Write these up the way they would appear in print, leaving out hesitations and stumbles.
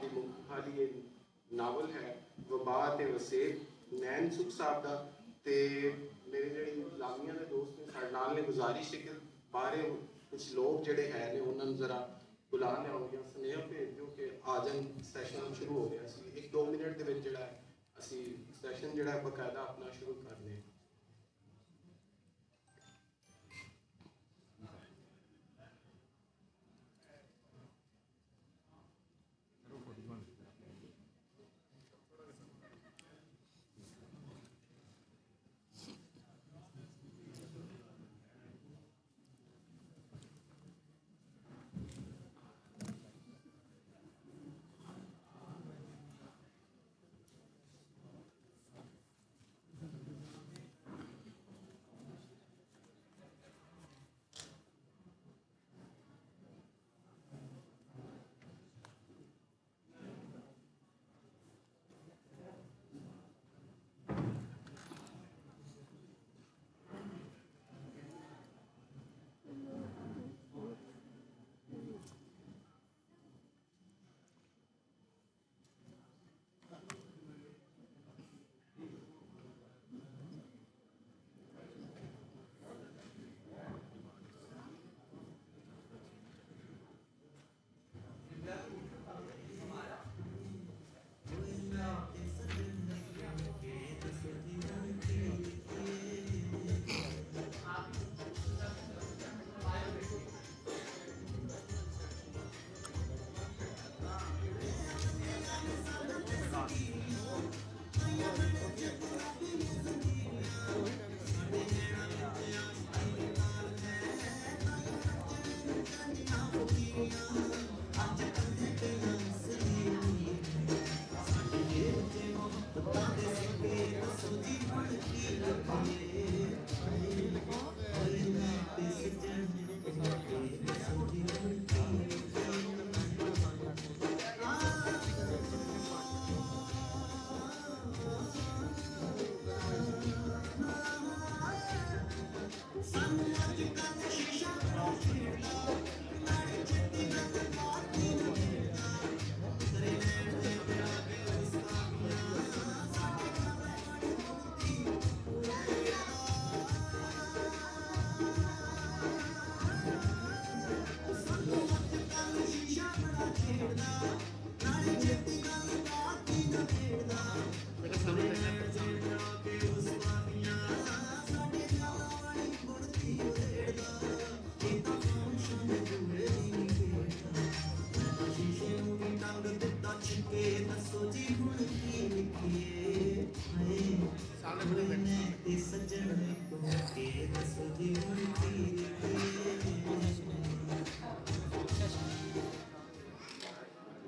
ਦੀ ਮੁਖਾਲੀ ਇਹ ਨਾਵਲ ਹੈ ਵਬਾ ਤੇ ਵਸੇਬ ਨੈਣ ਸੁਖ ਸਾਹਿਬ ਦਾ। ਤੇ ਮੇਰੇ ਜਿਹੜੇ ਲਾਮੀਆਂ ਦੇ ਦੋਸਤ ਨੇ ਸਾਡੇ ਨਾਲ ਨੇ ਗੁਜ਼ਾਰਿਸ਼ ਹੈ ਕਿ ਬਾਹਰੇ ਕੁਝ ਲੋਕ ਜਿਹੜੇ ਹੈ ਨੇ ਉਹਨਾਂ ਨੂੰ ਜ਼ਰਾ बुला लिया या सुनेहा भेज दो कि आ जान सैशन शुरू हो गया सी। 1-2 मिनट के जो असी सैशन जो बकायदा अपना शुरू कर लें।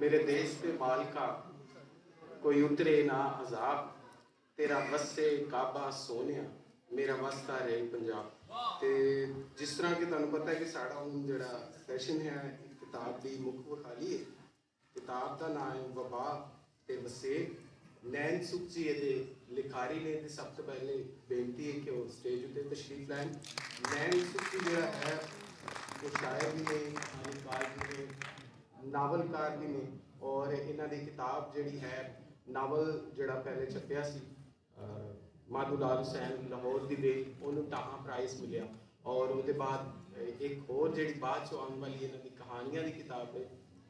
मेरे देश पे मालका कोई उतरे ना अजाब तेरा वसे काबा सोनिया मेरा वसता रहे पंजाब। तो जिस तरह कि तुहानू पता है कि साड़ा हुण जिहड़ा सैशन है किताब की मुख विखाली है। किताब का नाम है वबा ते वसेब। नैन सुख जी ये लिखारी ने तो सब तो पहले बेनती है कि वो स्टेज उत्ते तशरीफ लैन। नैन सुख जी जिहड़ा है वो शायर भी ने कहानीकार भी ने नावलकार भी ने और इन्हों की किताब जी है नावल जोड़ा पहले छपया सी माधुलाल हुसैन लाहौर की बेल उन्होंने टाहा प्राइज़ मिले और उसके बाद एक होर जी बाद चो आने वाली इन्हों की कहानियां की किताब है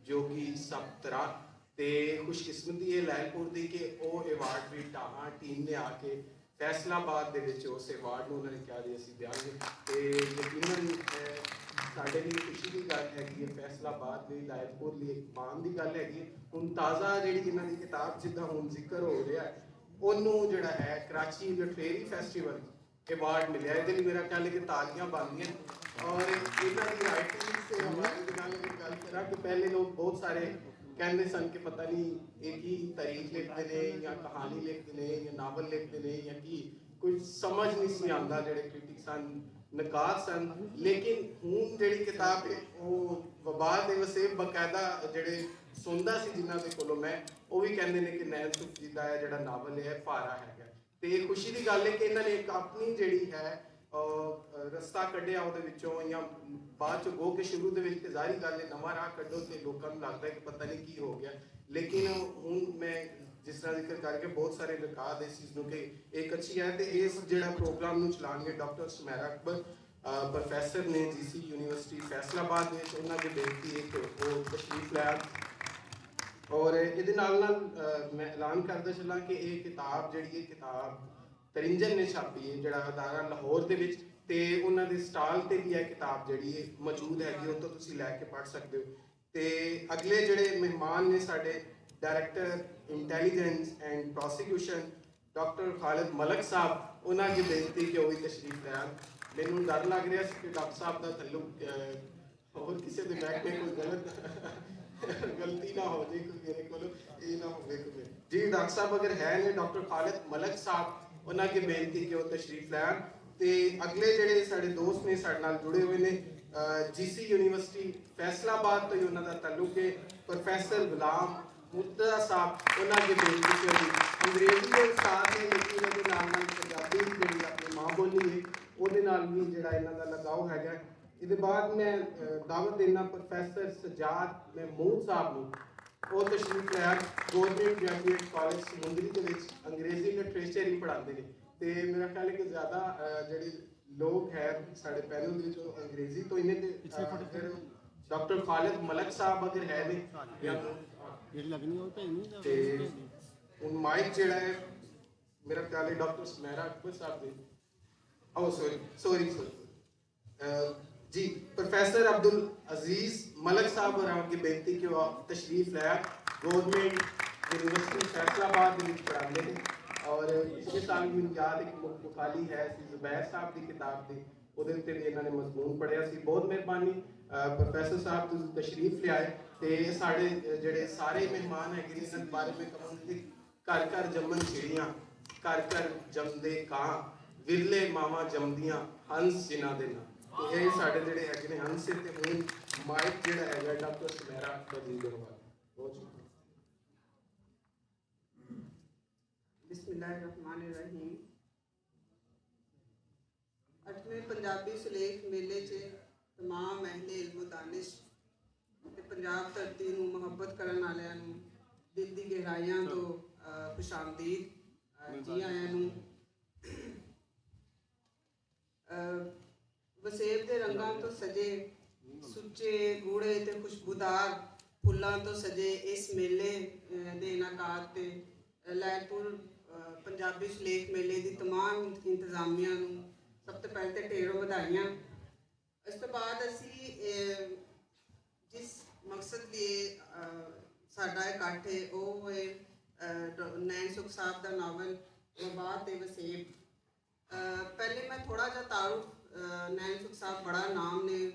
जो कि सब तरह तो खुशकिस्मती है लैलपुर की कि वह अवार्ड भी टाहा टीम ने आके फैसलाबाद के उस अवार्ड में उन्होंने कहा जी असी देंगे। तो यकीनन साढ़े लिए खुशी की गल हैगी फैसलाबाद लिए लायलपुर लिए एक माण की गल हैगी। हुण ताज़ा जी इन्हों की किताब जिदा हुण जिक्र हो रहा है उन्होंने जोड़ा है कराची लिटरेरी फैसटिवल अवार्ड मिले। ये मेरा ख्याल है कि तालियां बनदियां और इन्हों की राइटिंग से हमारी गल करा कि पहले लोग बहुत सारे कहते सन कि पता नहीं एक ही तारीख लिखते हैं या कहानी लिखते हैं या नावल लिखते हैं या कि कुछ समझ नहीं सी आता जोड़े क्रिटिक सन नकार सन। लेकिन हुण जी किताब है वो वबा दे वसेब बकायदा जोड़े सुनता सी जिन्हों के कोलों मैं वो भी कहते हैं कि नैन सुख जी का जोड़ा नावल है भारा है। तो ये खुशी की गल है कि इन्होंने एक अपनी जी है ਰਸਤਾ ਕੱਢਿਆ ਉਹਦੇ ਵਿੱਚੋਂ, ਜਾਂ ਬਾਅਦ ਚ ਗੋ ਕੇ ਸ਼ੁਰੂ ਦੇ ਵਿੱਚ ਤੇ ਜ਼ਾਹਰੀ ਗੱਲ ਹੈ ਨਵਾਂ ਰਾਹ ਕੱਢੋ ਤੇ ਲੋਕਾਂ ਨੂੰ ਲੱਗਦਾ ਕਿ ਪਤਾ ਨਹੀਂ ਕੀ ਹੋ ਗਿਆ। ਲੇਕਿਨ ਹੁਣ ਮੈਂ ਜਿਸ ਤਰ੍ਹਾਂ ਜ਼ਿਕਰ ਕਰਕੇ ਬਹੁਤ ਸਾਰੇ ਰਿਕਾਰਡ ਇਸ ਚੀਜ਼ ਨੂੰ ਕਿ ਇੱਕ ਅੱਛੀ ਹੈ। ਤੇ ਇਸ ਜਿਹੜਾ ਪ੍ਰੋਗਰਾਮ ਨੂੰ ਚਲਾਉਣਗੇ ਡਾਕਟਰ ਸੁਮੈਰਾ ਅਕਬਰ ਪ੍ਰੋਫੈਸਰ ਨੇ GC ਯੂਨੀਵਰਸਿਟੀ ਫੈਸਲਾਬਾਦ ਵਿੱਚ, ਉਹਨਾਂ ਦੀ ਬੇਨਤੀ ਇੱਕ ਉਹ ਤਸ਼ਰੀਫ ਲਿਆ। ਔਰ ਇਹਦੇ ਨਾਲ ਮੈਂ ਐਲਾਨ ਕਰਦਾ ਚੱਲਾਂ ਕਿ ਇਹ ਕਿਤਾਬ ਜਿਹੜੀ ਹੈ ਕਿਤਾਬ ਤਰਿੰਜਨ ਨੇ ਛਾਪੀ ਹੈ, ਜਿਹੜਾ ਅਦਾਰਾ ਲਾਹੌਰ ਦੇ ਵਿੱਚ, ਤੇ ਉਹਨਾਂ ਦੇ ਸਟਾਲ ਤੇ ਵੀ ਇਹ ਕਿਤਾਬ ਜਿਹੜੀ ਹੈ ਮੌਜੂਦ ਹੈਗੀ, ਉਹ ਤੋਂ ਤੁਸੀਂ ਲੈ ਕੇ ਪੜ੍ਹ ਸਕਦੇ ਹੋ। ਤੇ ਅਗਲੇ ਜਿਹੜੇ ਮਹਿਮਾਨ ਨੇ ਸਾਡੇ director intelligence and prosecution doctor Khalid Malik sahib, ਉਹਨਾਂ ਦੀ ਬੇਨਤੀ ਕਿ ਉਹ ਵੀ ਤਸ਼ਰੀਫ ਲੈਣ। ਮੈਨੂੰ ਡਰ ਲੱਗ ਰਿਹਾ ਸੀ ਕਿ ਡਾਕਟਰ ਸਾਹਿਬ ਦਾ ਤਾਲੁਕ ਹੋਰ ਕਿਸੇ ਦੇ ਮਹਿਕਮੇ ਕੋਈ ਗਲਤੀ ਨਾ ਹੋ ਜਾਏ, ਕੋਈ ਮੇਰੇ ਕੋਲ ਇਹ ਨਾ ਹੋਵੇ ਕਿ ਜੀ ਡਾਕਟਰ ਸਾਹਿਬ ਅਗਰ ਹੈ ਨੇ ਡਾਕਟਰ ਖਾਲਿਦ ਮਲਕ ਸਾਹਿਬ, ਉਹਨਾਂ ਦੀ ਬੇਨਤੀ ਕਿ ਉਹ ਤਸ਼ਰੀਫ ਲੈਣ। ਤੇ ਅਗਲੇ ਜਿਹੜੇ ਸਾਡੇ ਦੋਸਤ ਨੇ ਸਾਡੇ ਨਾਲ ਜੁੜੇ ਹੋਏ ਨੇ GC ਯੂਨੀਵਰਸਿਟੀ ਫੈਸਲਾਬਾਦ ਤੋਂ ਹੀ ਉਹਨਾਂ ਦਾ ਤਾਲੁਕ ਹੈ, ਪ੍ਰੋਫੈਸਰ ਗੁਲਾਮ ਮੁਰਤਜ਼ਾ ਸਾਹਿਬ, ਉਹਨਾਂ ਦੀ ਬੇਨਤੀ ਕਿ ਅੰਗਰੇਜ਼ੀ ਦੇ ਉਸਤਾਦ ਨੇ, ਲੇਕਿਨ ਇਹਦੇ ਨਾਲ ਪੰਜਾਬੀ ਜਿਹੜੀ ਆਪਣੀ ਮਾਂ ਬੋਲੀ ਹੈ ਉਹਦੇ ਨਾਲ ਵੀ ਜਿਹੜਾ ਇਹਨਾਂ ਦਾ ਲਗਾਓ ਹੈਗਾ। ਇਹਦੇ ਬਾਅਦ ਮੈਂ ਦਾਵਤ ਦੇਣਾ ਪ੍ਰੋਫੈਸਰ ਸਜਾਦ ਮਹਿਮੂਦ ਸਾਹਿਬ ਨੂੰ, ਉਹ ਤਸ਼ਰੀਫ ਲਿਆ। ਗਵਰਨਮੈਂਟ ਗ੍ਰੈਜੂਏਟ ਕਾਲਜ ਸਮੁੰਦਰੀ ਦੇ ਵਿੱਚ ਅੰਗਰੇਜ਼ੀ ਲਿਟਰੇਚਰ ਹੀ ਪੜ੍ਹਾਉਂਦੇ ਨੇ, ਤੇ ਮੇਰਾ ਖਿਆਲ ਹੈ ਕਿ ਜ਼ਿਆਦਾ ਜਿਹੜੇ ਲੋਕ ਹੈ ਸਾਡੇ ਪੈਨਲ ਦੇ ਵਿੱਚ ਉਹ ਅੰਗਰੇਜ਼ੀ ਤੋਂ ਇਹਨੇ ਤੇ ਡਾਕਟਰ ਖਾਲਿਦ ਮਲਕ ਸਾਹਿਬ ਅਗਰ ਹੈ ਨੇ ਤੇ ਹੁਣ ਮਾਈਕ ਜਿਹੜਾ ਹੈ ਮੇਰਾ ਖਿਆਲ ਹੈ ਡਾਕਟਰ ਸੁਮੈਰਾ ਅਕਬਰ ਸਾਹਿਬ ਦੇ ਸੋਰੀ जी प्रोफेसर अब्दुल अजीज मलक साहब और आपकी बेनती कि वो तशरीफ लाया। गवर्नमेंट यूनिवर्सिटी फैसलाबाद में पढ़ाते हैं और पिछले साल भी याद एक मुखाली है जुबैर साहब की किताब थी ਉਹਦੇ ਉੱਤੇ ਵੀ ਇਹਨਾਂ ਨੇ ਮਜ਼ਮੂਨ ਪੜ੍ਹਿਆ ਸੀ। ਬਹੁਤ ਮਿਹਰਬਾਨੀ ਪ੍ਰੋਫੈਸਰ ਸਾਹਿਬ ਤੁਸੀਂ ਤਸ਼ਰੀਫ ਲਿਆਏ। ਤੇ ਸਾਡੇ ਜਿਹੜੇ ਸਾਰੇ ਮਹਿਮਾਨ ਹੈਗੇ ਨੇ ਇਹਨਾਂ ਬਾਰੇ ਮੈਂ ਕਹਾਂਗੀ ਘਰ ਘਰ ਜੰਮਣ ਚਿੜੀਆਂ, ਘਰ ਘਰ ਜੰਮਦੇ ਕਾਂ, ਵਿਰਲੇ ਮਾਵਾਂ ਜੰਮਦੀਆਂ ਹੰਸ ਜਿਨ੍ਹਾਂ ਦੇ ਨਾਂ। ਤੇ ਇਹ ਸਾਡੇ ਜਿਹੜੇ ਹੈਗੇ ਨੇ ਹੰਸ ਤੇ ਹੁਣ ਮਾਈਕ ਜਿਹੜਾ ਹੈਗਾ ਡਾਕਟਰ ਸੁਮੈਰਾ ਅਕਬਰ ਜੀ ਦੇ ਹਵਾਲੇ। ਬਹੁਤ ਸ਼ੁਕਰੀਆ। ਬਿਸਮਿल्लाहिर्रहमानिर्रहीम। 8ਵੇਂ ਪੰਜਾਬੀ ਸੁਲੇਖ ਮੇਲੇ 'ਚ तमाम ਅਹਿਲੇ ਇਲਮ ਦਾਨਿਸ਼ ਤੇ ਪੰਜਾਬ ਧਰਤੀ ਨੂੰ ਮੁਹੱਬਤ ਕਰਨ ਵਾਲਿਆਂ ਨੂੰ ਦਿਲ ਦੀ ਗਹਿਰਾਈਆਂ ਤੋਂ ਖੁਸ਼ਾਮਦੀਦ, ਜੀ ਆਇਆਂ ਨੂੰ। ਵਸੇਬ ਦੇ ਰੰਗਾਂ ਤੋਂ ਸਜੇ ਸੁੱਚੇ ਗੂੜੇ ਤੇ ਖੁਸ਼ਬੂਦਾਰ ਫੁੱਲਾਂ ਤੋਂ ਸਜੇ ਇਸ ਮੇਲੇ ਦੇ ਇਨਾਕਾਤ ਤੇ ਲਹਿਰਪੁਰ ਪੰਜਾਬੀ ਸੁਲੇਖ ਮੇਲੇ ਦੀ तमाम ਇੰਤਜ਼ਾਮੀਆਂ ਨੂੰ ਸਭ ਤੋਂ ਪਹਿਲੇ ਤੇ ਢੇਰੋਂ ਵਧਾਈਆਂ। ਇਸ ਤੋਂ ਬਾਅਦ ਅਸੀਂ ਜਿਸ ਮਕਸਦ ਲਈ ਸਾਡਾ ਇਕੱਠ ਹੈ ਉਹ ਹੈ ਨੈਣ ਸੁਖ ਸਾਹਿਬ ਦਾ ਨਾਵਲ ਵਬਾ ਤੇ ਵਸੇਬ। ਪਹਿਲੇ ਮੈਂ ਥੋੜ੍ਹਾ ਜਿਹਾ ਤਾਰੁਫ ਨੈਣ ਸੁਖ ਸਾਹਿਬ ਬੜਾ ਨਾਮ ਨੇ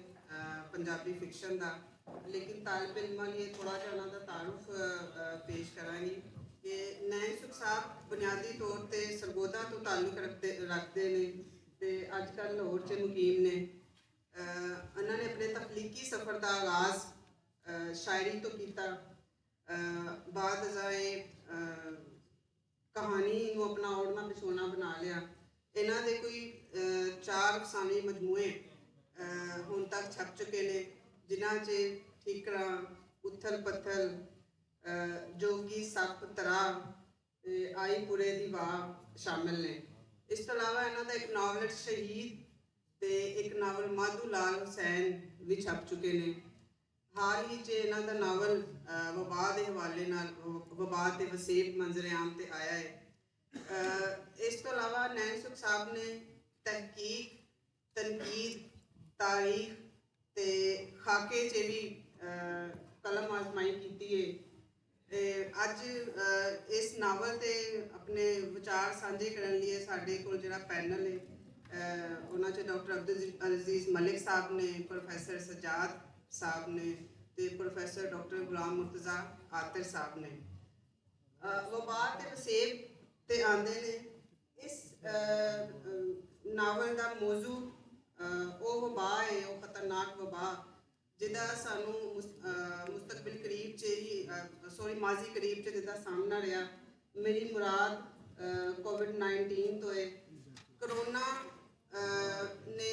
ਪੰਜਾਬੀ ਫਿਕਸ਼ਨ ਦਾ, ਲੇਕਿਨ ਤਾਲਿਬ ਇਲਮਾਂ ਲਈ ਥੋੜ੍ਹਾ ਜਿਹਾ ਉਹਨਾਂ ਦਾ ਤਾਰੁਫ ਪੇਸ਼ ਕਰਾਂਗੀ ਕਿ ਨੈਣ ਸੁਖ ਸਾਹਿਬ ਬੁਨਿਆਦੀ ਤੌਰ 'ਤੇ ਸਰਗੋਦਾ ਤੋਂ ਤਾਲੁਕ ਰੱਖਦੇ ਨੇ ਤੇ ਅੱਜ ਕੱਲ੍ਹ ਲਾਹੌਰ 'ਚ ਮੁਕੀਮ ਨੇ। ਉਹਨਾਂ ਨੇ ਆਪਣੇ ਤਖਲੀਕੀ ਸਫ਼ਰ ਦਾ ਆਗਾਜ਼ ਸ਼ਾਇਰੀ ਤੋਂ ਕੀਤਾ। ਬਾਅਦ ਅਜ਼ਾਏ ਕਹਾਣੀ ਨੂੰ ਆਪਣਾ ਓੜਨਾ ਪਿਛੋਣਾ ਬਣਾ ਲਿਆ। ਇਹਨਾਂ ਦੇ ਕੋਈ 4 ਅਫਸਾਨੀ ਮਜਮੂਏ ਹੁਣ ਤੱਕ ਛਪ ਚੁੱਕੇ ਨੇ, ਜਿਨ੍ਹਾਂ 'ਚ ਠੀਕਰਾਂ, ਉਥਲ ਪੱਥਲ, ਜੋਗੀ ਸੱਪ ਤਰਾ, ਆਈ ਪੁਰੇ ਦੀ ਵਾਹ ਸ਼ਾਮਿਲ ਨੇ। ਇਸ ਤੋਂ ਇਲਾਵਾ ਇਹਨਾਂ ਦਾ ਇੱਕ ਨਾਵਲ ਸ਼ਹੀਦ ਤੇ ਇੱਕ ਨਾਵਲ ਮਾਧੂ ਲਾਲ ਹੁਸੈਨ ਵੀ ਛਪ ਚੁੱਕੇ ਨੇ। ਹਾਲ ਹੀ 'ਚ ਇਹਨਾਂ ਦਾ ਨਾਵਲ ਵਬਾ ਦੇ ਹਵਾਲੇ ਨਾਲ ਵਬਾ ਤੇ ਵਸੇਬ ਮੰਜ਼ਰ ਆਮ ਤੇ ਆਇਆ ਹੈ। ਇਸ ਤੋਂ ਇਲਾਵਾ ਨੈਣ ਸੁਖ ਸਾਹਿਬ ਨੇ ਤਹਿਕੀਕ, ਤਨਕੀਦ, ਤਾਰੀਖ ਤੇ ਖਾਕੇ 'ਚ ਵੀ ਕਲਮ ਆਜ਼ਮਾਈ ਕੀਤੀ ਹੈ। ਅੱਜ ਇਸ ਨਾਵਲ 'ਤੇ ਆਪਣੇ ਵਿਚਾਰ ਸਾਂਝੇ ਕਰਨ ਲਈ ਸਾਡੇ ਕੋਲ ਜਿਹੜਾ ਪੈਨਲ ਹੈ ਉਹਨਾਂ 'ਚ ਡਾਕਟਰ ਅਬਦੁਲ ਅਜ਼ੀਜ਼ ਮਲਿਕ ਸਾਹਿਬ ਨੇ, ਪ੍ਰੋਫੈਸਰ ਸਜਾਦ ਸਾਹਿਬ ਨੇ ਤੇ ਪ੍ਰੋਫੈਸਰ ਡਾਕਟਰ ਗੁਲਾਮ ਮੁਰਤਜ਼ਾ ਆਤਰ ਸਾਹਿਬ ਨੇ। ਵਬਾ ਤੇ ਵਸੇਬ 'ਤੇ ਆਉਂਦੇ ਨੇ। ਇਸ ਨਾਵਲ ਦਾ ਮੌਜੂ ਉਹ ਵਬਾ ਹੈ, ਉਹ ਖਤਰਨਾਕ ਵਬਾ ਜਿਹਦਾ ਸਾਨੂੰ ਮੁਸਤਕਬਲ ਕਰੀਬ 'ਚ ਹੀ ਮਾਜ਼ੀ ਕਰੀਬ 'ਚ ਜਿਹਦਾ ਸਾਹਮਣਾ ਰਿਹਾ। ਮੇਰੀ ਮੁਰਾਦ ਕੋਵਿਡ-19 ਤੋਂ ਹੈ। ਕਰੋਨਾ ने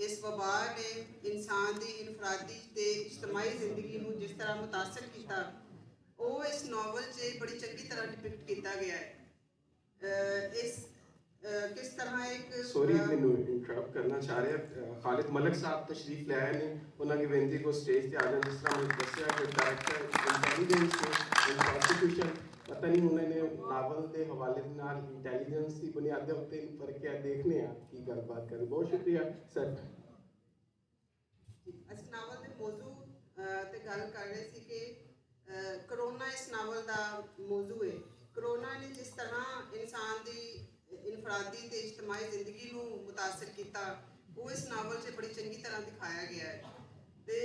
इस वबा ने इंसान की इनफरादी ते इज्तमाही जिंदगी को जिस तरह मुतासर किया वो इस नावल च बड़ी चंगी तरह डिपिक्ट किया गया है। इस किस तरह एक सॉरी मैनू इंटरप्ट करना चाह रहा खालिद मलक साहब तशरीफ ले आए ने उन्होंने बेनती को स्टेज पे आ जाए जिस तरह मैं दसिया कि डायरेक्टर इंटेलिजेंस एंड प्रोसिक्यूशन पता नहीं उन्होंने नावल के हवाले नाल इंटेलिजेंस की बुनियाद उत्ते पर क्या देखने की गलबात कर बहुत शुक्रिया सर। इस नावल के मौजू ते गल कर रहे थे कि करोना इस नावल का मौजू है। करोना ने जिस तरह इंसान की इनफरादी ते इज्तमाही जिंदगी को मुतासर किया वो इस नावल से बड़ी चंगी तरह दिखाया गया है। तो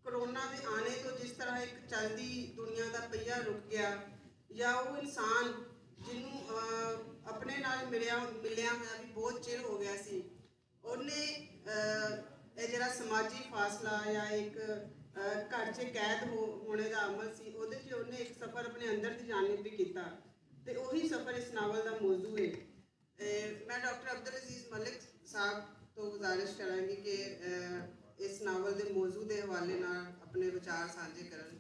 करोना के आने तो जिस तरह एक चलती दुनिया का पहिया रुक गया या वो इंसान जिन्हों अपने नाल मिलिया होया भी बहुत चिर हो गया सी उन्हें जरा समाजी फासला या एक घर च कैद होने का अमल सी उहदे च उन्हें एक सफ़र अपने अंदर की जानिब भी किया तो वही सफ़र इस नावल का मौजू है। मैं डॉक्टर अब्दुल अजीज मलिक साहब तो गुजारिश करांगी कि इस नावल के मौजू के हवाले नाल अपने विचार साझे करन।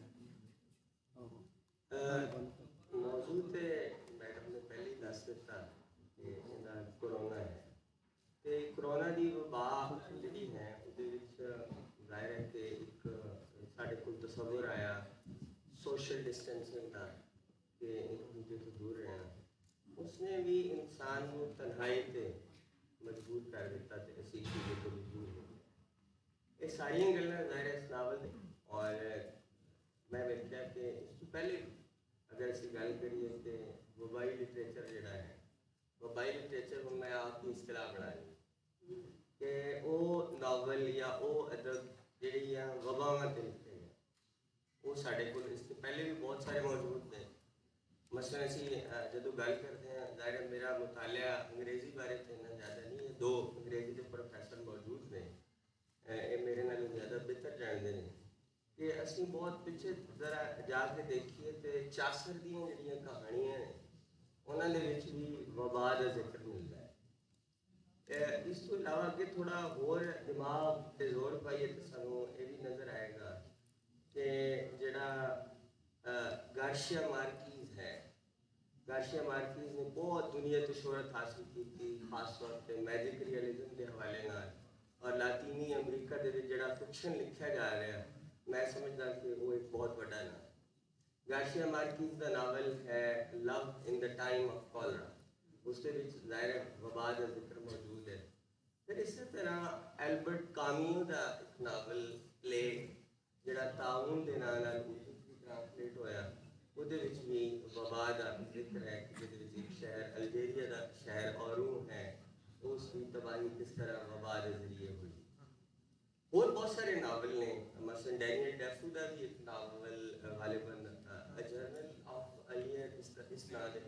मौजू तो मैडम ने पहले ही दस दिता कि कोरोना है तो कोरोना की वबा जी है जाहिर है कि एक साढ़े को तस्वुर आया सोशल डिस्टेंसिंग का कि एक दूसरे तो दूर रहना उसने भी इंसान को तन्हाई से मजबूर कर दिता तो इसी चीज़ों को भी दूर हो गया। ये सारिया गल्लां जाहिर है इस नावल और मैं वेख्या कि इस तो पहले अगर असी गल करिए तो वबाई लिटरेचर जोड़ा है वबाई लिटरेचर को मैं आप ही इस्तेलाह बना ली कि वो नावल या वो अदब जड़िया वबावां ते लिखे गए वो साढ़े को इससे पहले भी बहुत सारे मौजूद ने। मसलन असी जो गल करते हैं जाहिर है मेरा मुतालिया अंग्रेज़ी बारे तो इतना ज़्यादा नहीं है दो अंग्रेज़ी के प्रोफैसर मौजूद ने ये मेरे नाल ज़्यादा बेहतर जानते हैं कि असी बहुत पिछे जरा जाके देखिए तो चासर दियाँ जड़ियाँ कहानियाँ ने उन्होंने भी वबा का जिक्र मिलता है। इस तो इलावा अगर थोड़ा होर दिमाग से जोर पाइए तो सानू ये भी नज़र आएगा कि जड़ा गार्शिया मार्कीज़ है गार्शिया मार्कीज़ ने बहुत दुनिया तो शोहरत हासिल की थी खास तौर पर मैजिक रियलिज्म के हवाले नाल और लातीनी अमरीका के जड़ा फिक्शन लिखा जा रहा है मैं समझदा कि वो एक बहुत बड़ा नाम। गार्शिया मार्कीज़ का नावल है love in the time of cholera उसके ज़ाहिर वबा का जिक्र मौजूद है। फिर इसी तरह एल्बर्ट कामियो का एक नावल प्लेग जड़ा ताउन के नाम ट्रांसलेट होया उहदे विच भी वबा का जिक्र है कि एक शहर अल्जेरिया का शहर औरू है उसकी तबाही किस तरह वबा के जरिए हुई। और बहुत सारे नावल ने मसलन डैनियल डेफू का भी एक नावल गालिबन अ जर्नल ऑफ अलियर इस नाम के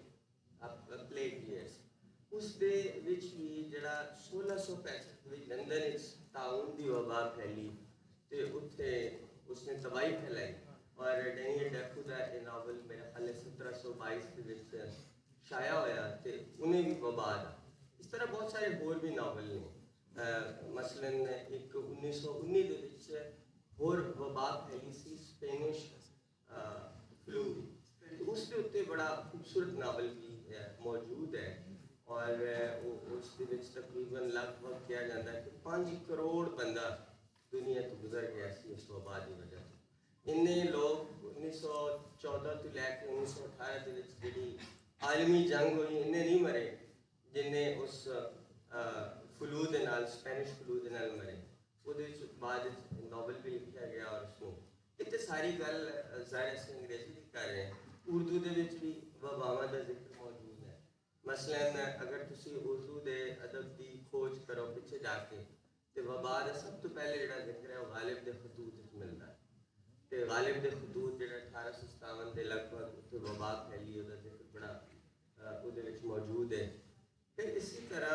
प्लेग ईयर्स उस दे विच भी जड़ा 1665 में लंदन ताउन की वबा फैली तो उत्थे उसने तबाही फैलाई और डैनियल डेफू का ये नावल मेरा ख्याल 1722 के विच शाया होया तो उन्हें भी वबा दा इस तरह बहुत सारे होर भी नावल ने मसलन एक 1919 के विच होर वबा फैली सी स्पेनिश फ्लू तो उसके उत्ते बड़ा खूबसूरत नावल भी मौजूद है और उसके तकरीबन लगभग किया जाता है कि 5 करोड़ बंदा दुनिया तो गुजर गया इस वबा की वजह से। इन्ने लोग 1914 तो लैके 1918 के जी आलमी जंग हुई इन्ने नहीं मरे जिन्हें उस फ्लू के नाल स्पेनिश फ्लू के नाल मरे वो बाद नावल भी लिखा गया और उसको इतने सारी गल जाहिर असीं अंग्रेजी की कर रहे हैं उर्दू के भी वबावां का जिक्र मौजूद है। मसलन अगर तुसी उर्दू के अदब की खोज करो पिछे जाके तो वबा का सब तो पहले जो जिक्र है वो गालिब के खतूत मिलता है तो गालिब के खतूत जो 1857 के लगभग उत्थे वबा फैली उसका जिक्र बड़ा वो मौजूद है। फिर इसी तरह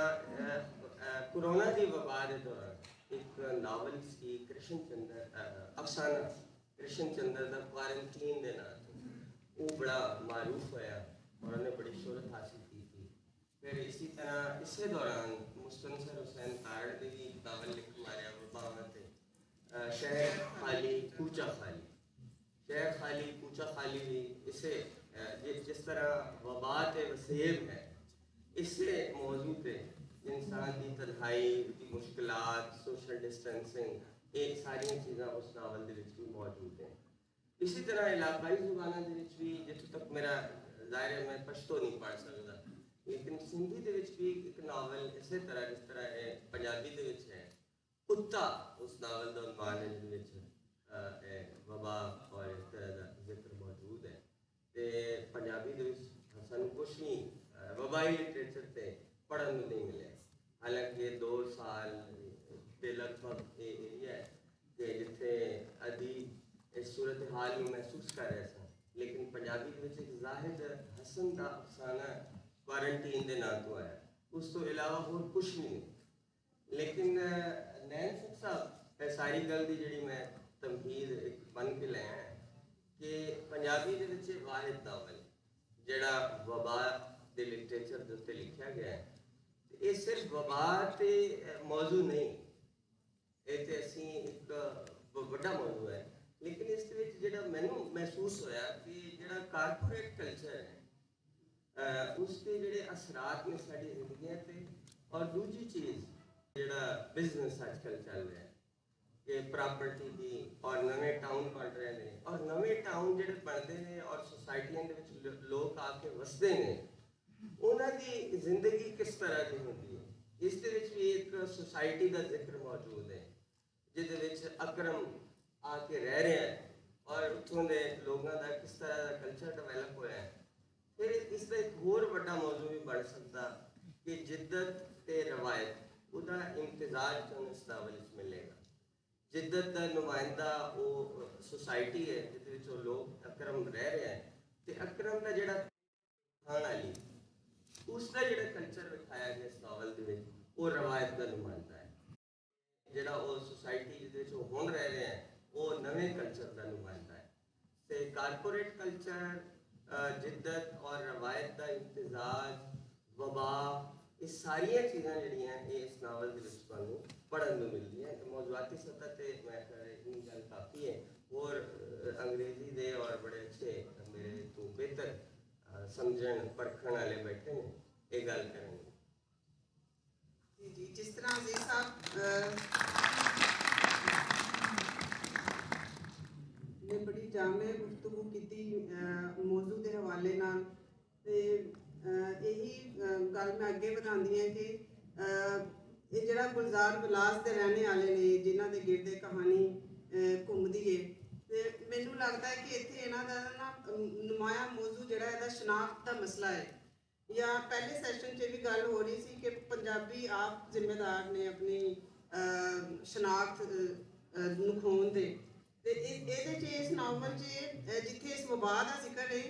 कोरोना की वबा के दौरान एक नावल सी कृष्ण चंद्र अफसाना कृष्ण चंद्र का क्वारंटीन के नाम वो बड़ा मारूफ होया और उन्हें बड़ी शोहरत हासिल की थी। फिर इसी तरह इसी दौरान मुस्तनसर हुसैन तारड़ ने भी नावल लिख मारिया वबावत शहर खाली कूचा खाली, शहर खाली कूचा खाली भी इसे जिस तरह वबात वसेब है इससे मौजू पे इंसान की तन्हाई की मुश्किलात सोशल डिस्टेंसिंग ये सारिया चीज़ा उस नावल के भी मौजूद हैं। इसी तरह इलाकाई जुबानों भी जितों तक मेरा ज़ाहिर है मैं पश्तो नहीं पढ़ सकता, लेकिन सिंधी के भी एक नावल इस तरह जिस तरह पंजाबी के है कुत्ता उस नावल का उन्वान है जिसमें वबा और इस तरह का जिक्र मौजूद है। तो पंजाबी सूँ कुछ भी वबाई लिटरेचर से पढ़ने नहीं मिले, हालांकि 2 साल के लगभग ये एरिया है कि जिथे अदीब इस सूरत हाल में महसूस कर रहे थे, लेकिन पंजाबी के एक जाहिद हसन का अफसाना क्वारंटीन के नाम तो आया, उस तो इलावा होर कुछ भी नहीं। लेकिन नैन सिंह साहब सारी गल की जी मैं तमहीद एक बन के लाया है कि पंजाबी के वाहिद नावल जड़ा वबा के लिटरेचर के उत्ते लिखा गया है, ये सिर्फ वबा के मौजू नहीं, ये तो असी एक बड़ा मौजू है, लेकिन इस जो मैनू महसूस होया कि जो कारपोरेट कल्चर है उसके जोड़े असरात ने साड़ी जिंदगियां पे, और दूसरी चीज़ जो बिजनेस आजकल चल रहा है कि प्रॉपर्टी की और नवे टाउन बन रहे हैं और नवे टाउन जो बनते हैं और सोसाइटियों के लोग आके वसते हैं उन्होंने जिंदगी किस तरह की होती है, इस भी एक सोसाइटी का जिक्र मौजूद है जिद अकरम आके रह रहे हैं और उतों के लोगों का किस तरह का कल्चर डिवेलप होया है। फिर इसका एक होर बड़ा मौजू भी बन सकता कि जिद्दत ते रवायत उसका इम्तजाज तो इस नावल मिलेगा। जिद्दत का नुमाइंदा वो सोसाइटी है जिद लोग अकरम रह रहे हैं, तो अकरम का जोड़ा खान वाली उसका जो कल्चर दिखाया गया इस नावल के वो रवायत का नुमाइंदा है, जोड़ा वो सोसाइटी जिद हुण रह रहे हैं वो नवे कल्चर का नुमाइंदा है। तो कारपोरेट कल्चर जिद्दत और रवायत का इम्तजाज वबा ये सारिया चीज़ा जड़ियाँ इस नावल के पढ़ने में मिलती हैं। तो मौजूदाती सतह पर मैं इतनी गल काफ़ी है, और अंग्रेजी दे और बड़े अच्छे मेरे तो बेहतर समझण परखण वाले बैठे हैं ये गल करेंगे। जी जी, जिस तरह अजीज साहब ने बड़ी जामे गुफ्तगू की मौजू के हवाले नाल, ते यही गल मैं अगे बढ़ाती है कि ये जरा गुलजार विलास के रहने वाले ने जिन्हों के गिरदे कहानी घूमती है, तो मैनू लगता है कि इतने इन्हों का ना नुमाया मौजू जोड़ा यदा शनाख्त का मसला है, या पहले सैशन च भी गल हो रही थी कि पंजाबी आप जिम्मेदार ने अपनी शनाख्त नखोन दे, इस नावल जिथे इस वबा का जिक्र है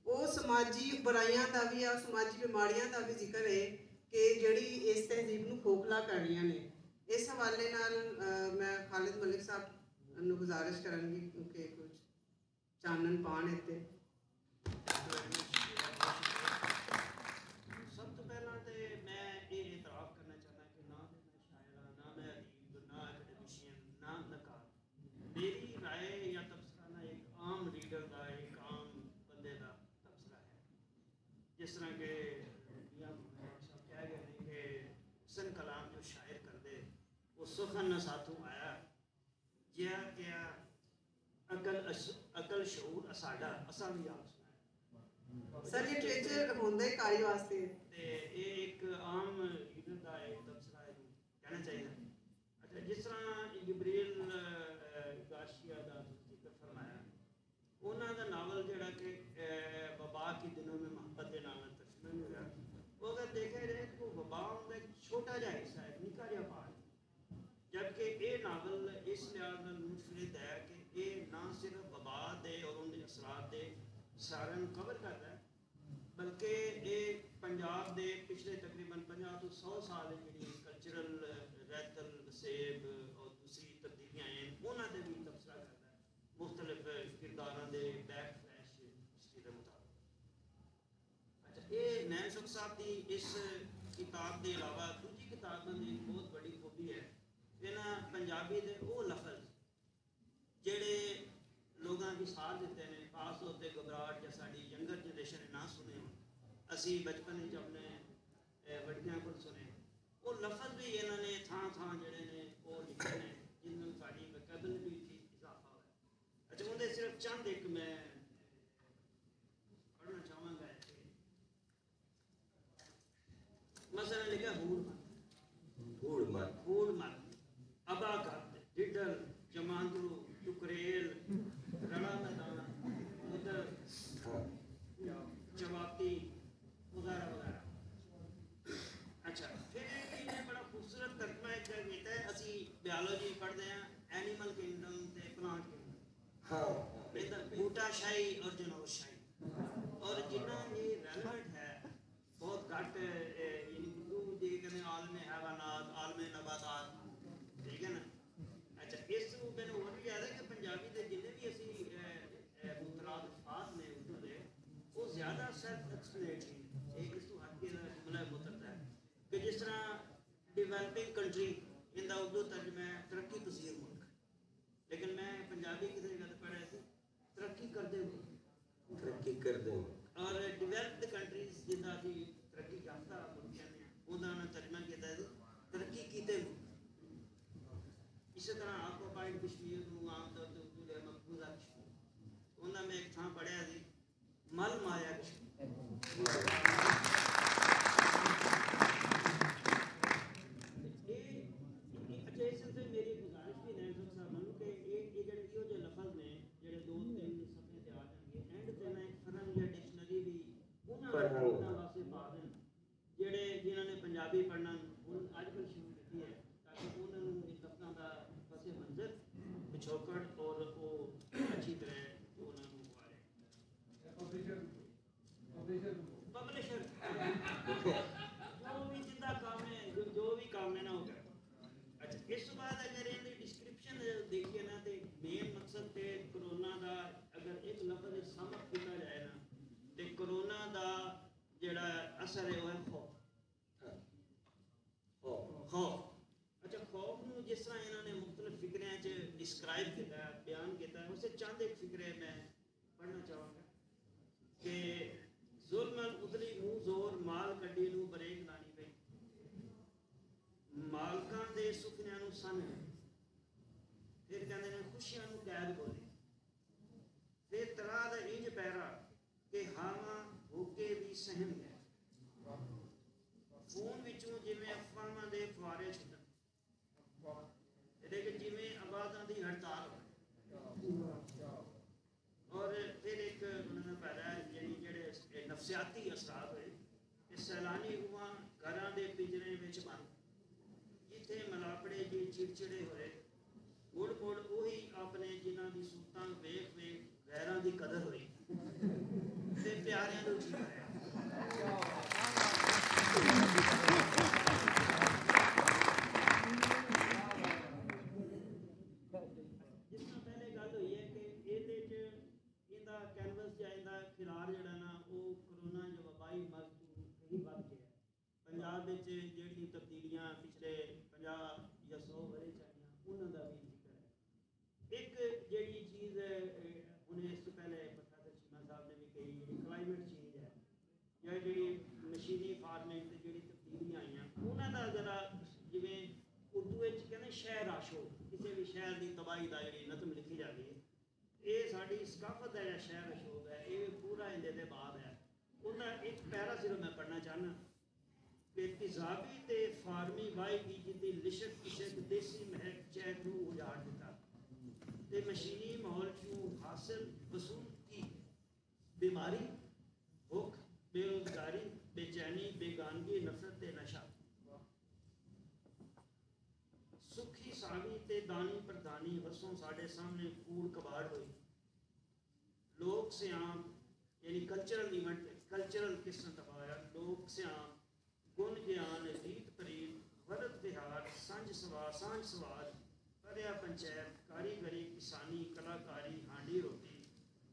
वो समाजी बुराइयां का भी है, समाजी बीमारियां का भी जिक्र है कि जिहड़ी इस तहजीब को खोखला कर रही ने। इस हवाले नाल मैं खालिद मलिक साहब नूं गुजारिश करांगी कि कुछ चानन पाण इत्ते। सब तो पहला तो मैं ये एतराफ़ करना चाहता कि ना तो मैं शायरा ना मैं अदीब ना एकेडमिशियन ना नकार, मेरी राय या तबसरा ना एक आम रीडर का एक आम बंदे का तबसरा है। जिस तरह के साहब कह गए हैं कि हुसन कलाम जो शायर कर दे वो सुखन न साथों आया जिया क्या अकल शऊर असाडा असा भी आप सुनाया सर लिटरेचर होंदा ही कारी वास्ते ते ये एक आम रीडर का एक तबसरा है कहना चाहिए। अच्छा, जिस तरह जबरील गाशिया का जिक्र फरमाया उन्होंने का नावल जोड़ा कि वबा के दिनों में मोहब्बत के नाम तर्जुमा नहीं हुआ, वो अगर देखा जाए तो वबा का एक छोटा जहा हिस्सा है, निका जहा पार्ट, जबकि ये नावल इस लिहाज मुनफरिद है कि ये ना सिर्फ वबा दे और उनके असरात के सारे कवर करता है, बल्कि ये पंजाब के पिछले तकरीबन 50 तो 100 साल जी कल्चरल रैतल वसेब और दूसरी तब्दीलियाँ हैं उन्होंने भी तबसरा करता है मुख्तलिफ किरदारों के बैक फ्लैश हिस्ट्री के मुताबिक। अच्छा, ये नैन साहब की इस किताब के अलावा दूसरी किताबों की एक बहुत बड़ी खूबी है इन्होंने पंजाबी के वो लफज जेड़े लोगों की साथ देते हैं, खास तौर पर घबराहट या साड़ी यंगर जनरेशन ने ना सुने हो, असी बचपन अपने वड्डियां को सुने, वो लफज भी इन्होंने थां थां जड़े ने वो लिखे ने जिन्होंने साड़ी वोकैबुलरी की इजाफा हुआ। अच्छा उन्हें सिर्फ चंद एक मैं पढ़ना चाहूँगा। मसला लिखा हूड़ मत अबा गद डिडल जमांदरू टुकरेल रड़ा मैदान उधर जवाबी वगैरह वगैरह। अच्छा फिर इन्हें बड़ा खूबसूरत तर्जमा एक किया है, असी बायोलॉजी पढ़ते हैं एनिमल किंगडम ते प्लांट किंगडम, बूटाशाही और जनौरशाही, और जिन्ना ये रेलेवेंट है बहुत घट आलम हैवानात आलम नबातात, ठीक है ना। अच्छा इस मैंने और भी याद है कि पंजाबी के जिन्हें भी असी मुतलाद अल्फाज ने उर्दू के वो ज़्यादा सेल्फ एक्सप्लेनेटरी एक इस हट के जुमला मुतरता है कि जिस तरह डिवेलपिंग कंट्री इनका उर्दू तर्जमा है तरक्की पसीर मुल्क, लेकिन मैं पंजाबी किसी जगह पढ़ा सी तरक्की करते मुल्क, और डिवेल्प्ड कंट्रीज जिदा की तरक्की याफ्ता मुल्क कहते हैं उन्होंने तर्जमा किया तरक्की कीते मुल्क। इसी तरह आपको पाइड कश्मीर को आमतौर पर उर्दू है मकबूजा कश्मीर, उन्होंने मैं एक थां पढ़िया थी मल माया कश्मीर। अच्छा इस सिलसिले मेरी गुजारिश भी नैन साहब मैं कि ये जड़े इहो जे लफज ने जेडे 2-3 सफ़े ते आ जाएंगे एंड ते मैं एक फरन या डिक्शनरी भी उन्होंने वास्ते पा दें जेडे जिन्होंने पंजाबी पढ़ना हूँ अजकल शुरू की है ताकि उन्होंने इस लफ्ज़ों का पस मंजर पिछोकड़ और वो अच्छी तरह उन्होंने पब्लिशर जो भी जिंदा काम है जो भी काम है ना हो गया। अच्छा इस बाद अगर इनकी डिस्क्रिप्शन देखिए ना तो मेन मकसद तो कोरोना का अगर एक लफ्ज़ समझ किया जाए ना तो कोरोना का जोड़ा असर है वह खौफ। अच्छा खौफ में जिस तरह इन्होंने मुख्तलिफ फिक्रियाँ डिस्क्राइब किया बयान किया उसे चंद एक फिक्रे मैं पढ़ना चाहूँगा कि जुल्म उतली मुँह जोर माल कड्डी नूं बरेक लानी पई, मालकां दे सुखनियां नूं सन फिर कहते हैं खुशियां नूं कैद बोले, फिर तरा दा इंज पैरा कि हावा होके भी सहम गए, फोन विचों जिवें अफवाहां दे फुआरे छुटन लेकिन जिवें आबादां दी हड़ताल हो। और फिर एक उन्होंने पैदा यानी जेडे नफसियाती असरात हुए कि सैलानी हुआ घरां दे पिंजरे विच बंद जिथे मलापड़े जी चिड़चिड़े होए मुड़ मुड़ उही अपने जिन्हां दी सूरतां वेख वेख गैरां दी कदर होई ते प्यारियां नूं जी भरिया। जिस तरह पहले गल हुई है कि ਇਹਦੇ ਚ ਇਹਦਾ ਕੈਨਵਸ ਜਾਂ ਇਹਦਾ ਖਿਲਾਰ ਜਿਹੜਾ ਨਾ ਉਹ ਕੋਰੋਨਾ ਜਾਂ ਵਬਾਈ ਮਰਜ਼ ਤੋਂ ਕहीं ਵੱਧ ਗਿਆ। ਪੰਜਾਬ ਵਿੱਚ ਜਿਹੜੀਆਂ ਤਬਦੀਲੀਆਂ ਪਿਛਲੇ 50 ਜਾਂ 100 ਵਰੇ ਚਾਹੀਆਂ ਉਹਨਾਂ ਦਾ ਵੀ ਜ਼ਿਕਰ ਹੈ। ਇੱਕ ਜਿਹੜੀ ਚੀਜ਼ ਹੁਣੇ ਇਸ ਤੋਂ ਪਹਿਲੇ ਪ੍ਰੋਫੈਸਰ ਚੀਮਾ ਸਾਹਿਬ ਨੇ ਵੀ ਕਹੀ ਜਿਹੜੀ ਕਲਾਈਮੇਟ ਚੇਂਜ ਹੈ ਜਾਂ ਜਿਹੜੀ ਮਸ਼ੀਨੀ ਫਾਰਮਿੰਗ ਤੇ ਜਿਹੜੀ ਤਬਦੀਲੀਆਂ ਆਈਆਂ ਉਹਨਾਂ ਦਾ ਜ਼ਰਾ ਜਿਵੇਂ ਉਰਦੂ ਵਿੱਚ ਕਹਿੰਦੇ ਸ਼ਹਿਰ ਆਸ਼ੋ ਕਿਸੇ ਵੀ ਸ਼ਹਿਰ ਦੀ ਤਬਾਹੀ ਦਾ ਜਿਹੜੀ ਨਜ਼ਮ ਲਿਖੀ ਜਾਂਦੀ ਹੈ ਇਹ ਸਾਡੀ ਸਕਾਫਤ ਹੈ ਜਾਂ ਸ਼ਹਿਰ ਅਸ਼ੋਕ ਹੈ ਇਹ ਪੂਰਾ ਇਹਦੇ ਦੇ ਬਾਅਦ ਹੈ। ਉਹਦਾ ਇੱਕ ਪੈਰਾ ਸਿਰਫ ਮੈਂ ਪੜ੍ਹਨਾ ਚਾਹੁੰਦਾ कि तेजाबी ते फार्मी वाई की जिद्दी लिशक किशक देसी महक चैक नूं उजाड़ दिता ते मशीनी माहौल चों हासिल वसूल की बीमारी भुख बेरोजगारी बेचैनी बेगानगी नफरत ते नशा सुखी सावी ते दानी प्रधानी वसों साढ़े सामने कूड़ कबाड़ हुई लोक स्याम यानी कल्चरल इवेंट कल्चरल किस्म तबाया लोक स्याम गुण ज्ञान रीत प्रीत वरद बिहार सांझ सवार पर्या पंचायत कारीगरी किसानी कलाकारी हांडी रोटी